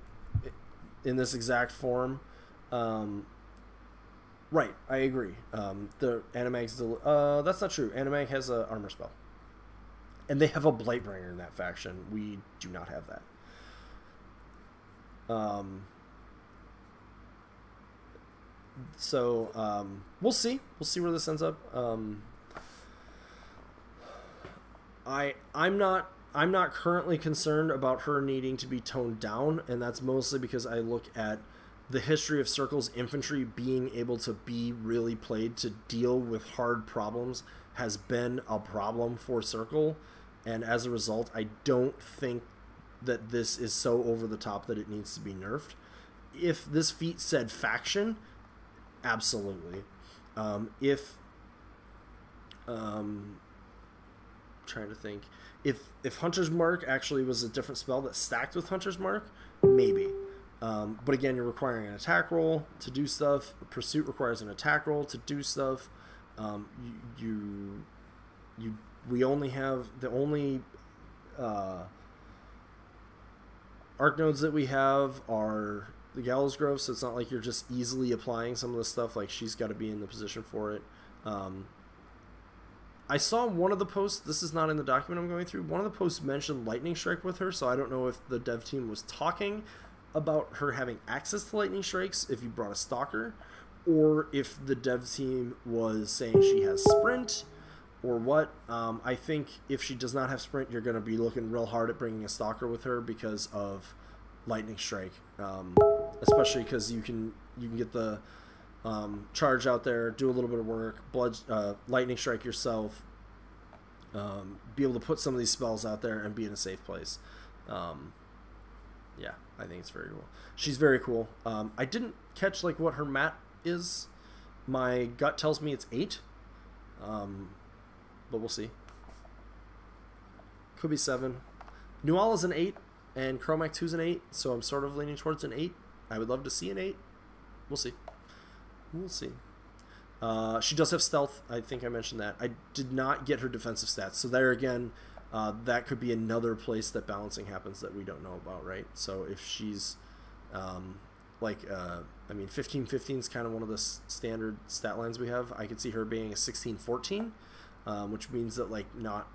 in this exact form. Right, I agree. The Animag's that's not true. Animag has a armor spell, and they have a Blightbringer in that faction. We do not have that. So we'll see. We'll see where this ends up. I'm not currently concerned about her needing to be toned down, and that's mostly because I look at the history of Circle's infantry being able to be really played to deal with hard problems has been a problem for Circle, and as a result, I don't think that this is so over the top that it needs to be nerfed. If this feat said faction, absolutely. Trying to think, if Hunter's Mark actually was a different spell that stacked with Hunter's Mark, maybe. But again, you're requiring an attack roll to do stuff. Pursuit requires an attack roll to do stuff. We only have the only arc nodes that we have are the Gallows Grove, so it's not like you're just easily applying some of the stuff. Like she's got to be in the position for it. I saw one of the posts, this is not in the document I'm going through, one of the posts mentioned Lightning Strike with her, so I don't know if the dev team was talking about her having access to Lightning Strikes if you brought a Stalker, or if the dev team was saying she has Sprint, or what. I think if she does not have Sprint, you're going to be looking real hard at bringing a Stalker with her because of Lightning Strike, especially because you can get the charge out there, do a little bit of work, Lightning Strike yourself, be able to put some of these spells out there and be in a safe place. Yeah, I think it's very cool. She's very cool. I didn't catch like what her mat is. My gut tells me it's 8, but we'll see. Could be 7. Nuala's an 8, and Chromac 2's an 8, so I'm sort of leaning towards an 8. I would love to see an 8. We'll see. We'll see. She does have stealth. I think I mentioned that. I did not get her defensive stats. So there again, that could be another place that balancing happens that we don't know about, right? So if she's I mean, 15-15 is kind of one of the standard stat lines we have. I could see her being a 16-14, which means that like not,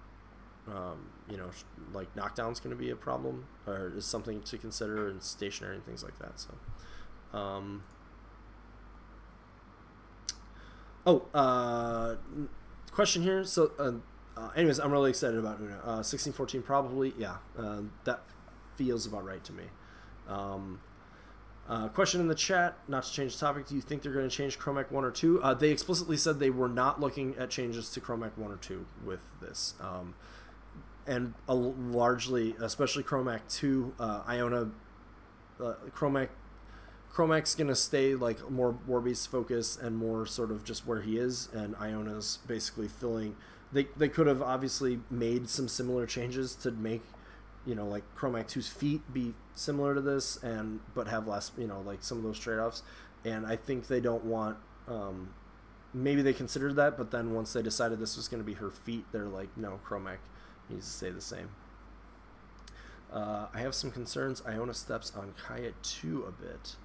you know, like knockdown's going to be a problem or is something to consider, and stationary and things like that. So, question here. So, anyways, I'm really excited about Una. 16-14 probably, yeah. That feels about right to me. Question in the chat, not to change the topic, do you think they're going to change Chromac 1 or 2? They explicitly said they were not looking at changes to Chromac 1 or 2 with this. And largely, especially Chromac 2, Iona, Chromac's going to stay like more Warbeast focus and more sort of just where he is, and Iona's basically filling. They could have obviously made some similar changes to make, you know, like Chromac 2's feet be similar to this, but have less, you know, like some of those trade-offs. And I think they don't want, maybe they considered that, but then once they decided this was going to be her feet, they're like, no, Chromac needs to stay the same. I have some concerns. Iona steps on Kaya 2 a bit.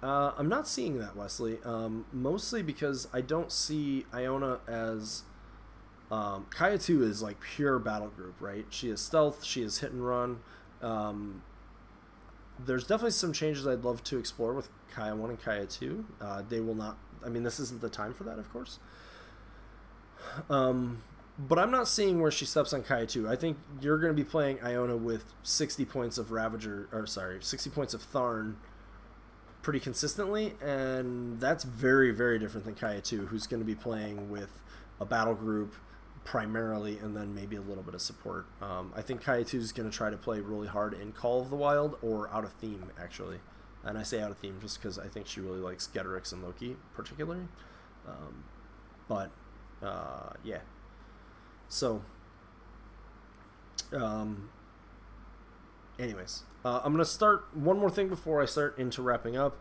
I'm not seeing that, Wesley, mostly because I don't see Iona as... Kaya 2 is like pure battle group, right? She is stealth, she is hit and run. There's definitely some changes I'd love to explore with Kaya 1 and Kaya 2. They will not... I mean, this isn't the time for that, of course. But I'm not seeing where she steps on Kaya 2. I think you're going to be playing Iona with 60 points of Ravager... Or, sorry, 60 points of Tharn pretty consistently, and that's very, very different than Kaya 2, who's going to be playing with a battle group primarily, and then maybe a little bit of support. I think Kaya 2 is going to try to play really hard in Call of the Wild or out of theme, actually. And I say out of theme just because I think she really likes Getorix and Loki, particularly. Yeah. So, anyways, I'm going to start one more thing before I start into wrapping up.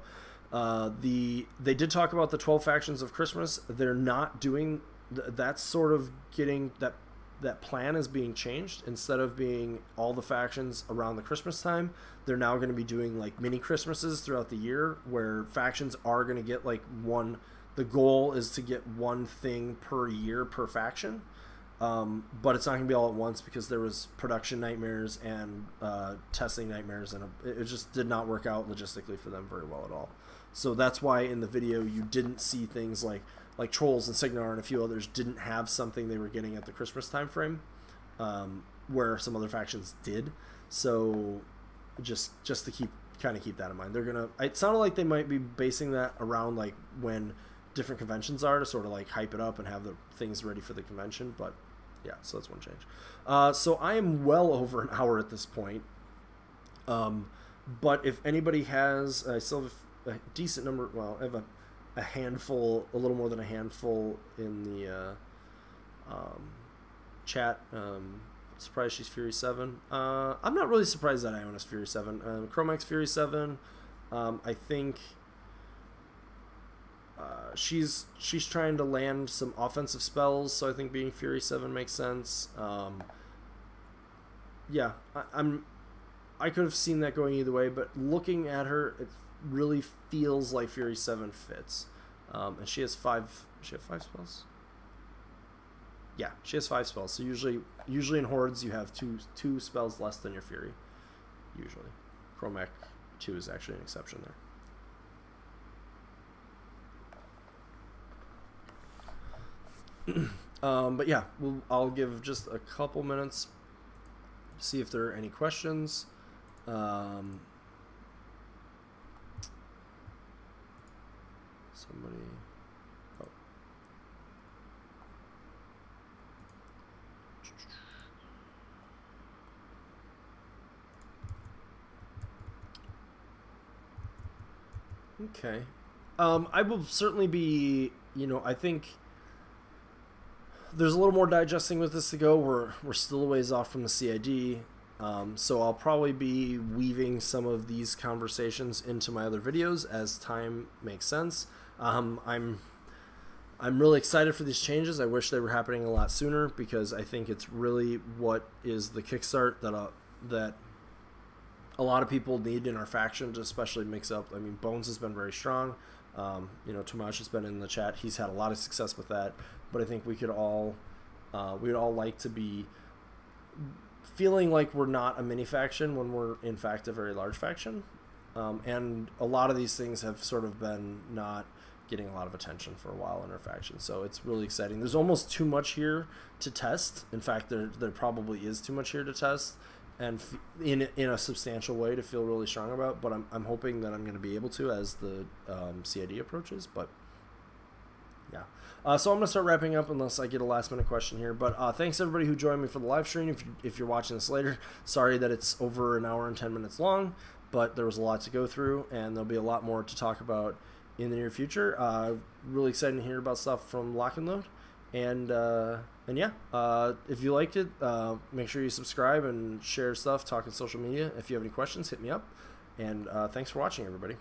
They did talk about the 12 factions of Christmas. They're not doing... That's sort of getting... That plan is being changed. Instead of being all the factions around the Christmas time, they're now going to be doing like mini Christmases throughout the year, where factions are going to get like one... The goal is to get one thing per year per faction. But it's not going to be all at once because there was production nightmares and testing nightmares, and it just did not work out logistically for them very well at all. So that's why in the video you didn't see things like Trolls and Signar and a few others didn't have something they were getting at the Christmas time frame, where some other factions did. So just to keep that in mind, they're gonna. It sounded like they might be basing that around like when different conventions are, to sort of like hype it up and have the things ready for the convention. But yeah, so that's one change. So I am well over an hour at this point. But if anybody has, I still have a decent number. Well, I have a handful, a little more than a handful in the chat. Surprised she's Fury 7. I'm not really surprised that Iona's Fury 7. Chromac's Fury 7. I think she's trying to land some offensive spells, so I think being Fury 7 makes sense. Yeah, I could have seen that going either way, but looking at her, it really feels like Fury 7 fits. And she has 5 spells? Yeah, she has 5 spells. So usually in Hordes you have two spells less than your Fury. Usually. Chromac 2 is actually an exception there. But yeah, I'll give just a couple minutes, see if there are any questions. Somebody... Oh. Okay. I will certainly be, I think there's a little more digesting with this to go. We're still a ways off from the CID, so I'll probably be weaving some of these conversations into my other videos as time makes sense. I'm really excited for these changes. I wish they were happening a lot sooner, because I think it's really what is the kickstart that a lot of people need in our faction to especially mix up. I mean, Bones has been very strong. You know, Tomash has been in the chat. He's had a lot of success with that. But I think we would all like to be feeling like we're not a mini faction when we're in fact a very large faction. And a lot of these things have sort of been not getting a lot of attention for a while in our faction. So it's really exciting. There's almost too much here to test. In fact, there probably is too much here to test, and in a substantial way to feel really strong about. But I'm hoping that I'm going to be able to as the CID approaches. But yeah. So I'm going to start wrapping up unless I get a last minute question here. But thanks everybody who joined me for the live stream. If you're watching this later, sorry that it's over an hour and 10 minutes long, but there was a lot to go through, and there'll be a lot more to talk about in the near future. Really excited to hear about stuff from Lock and Load. And yeah, if you liked it, make sure you subscribe and share stuff, talk on social media. If you have any questions, hit me up. And thanks for watching, everybody.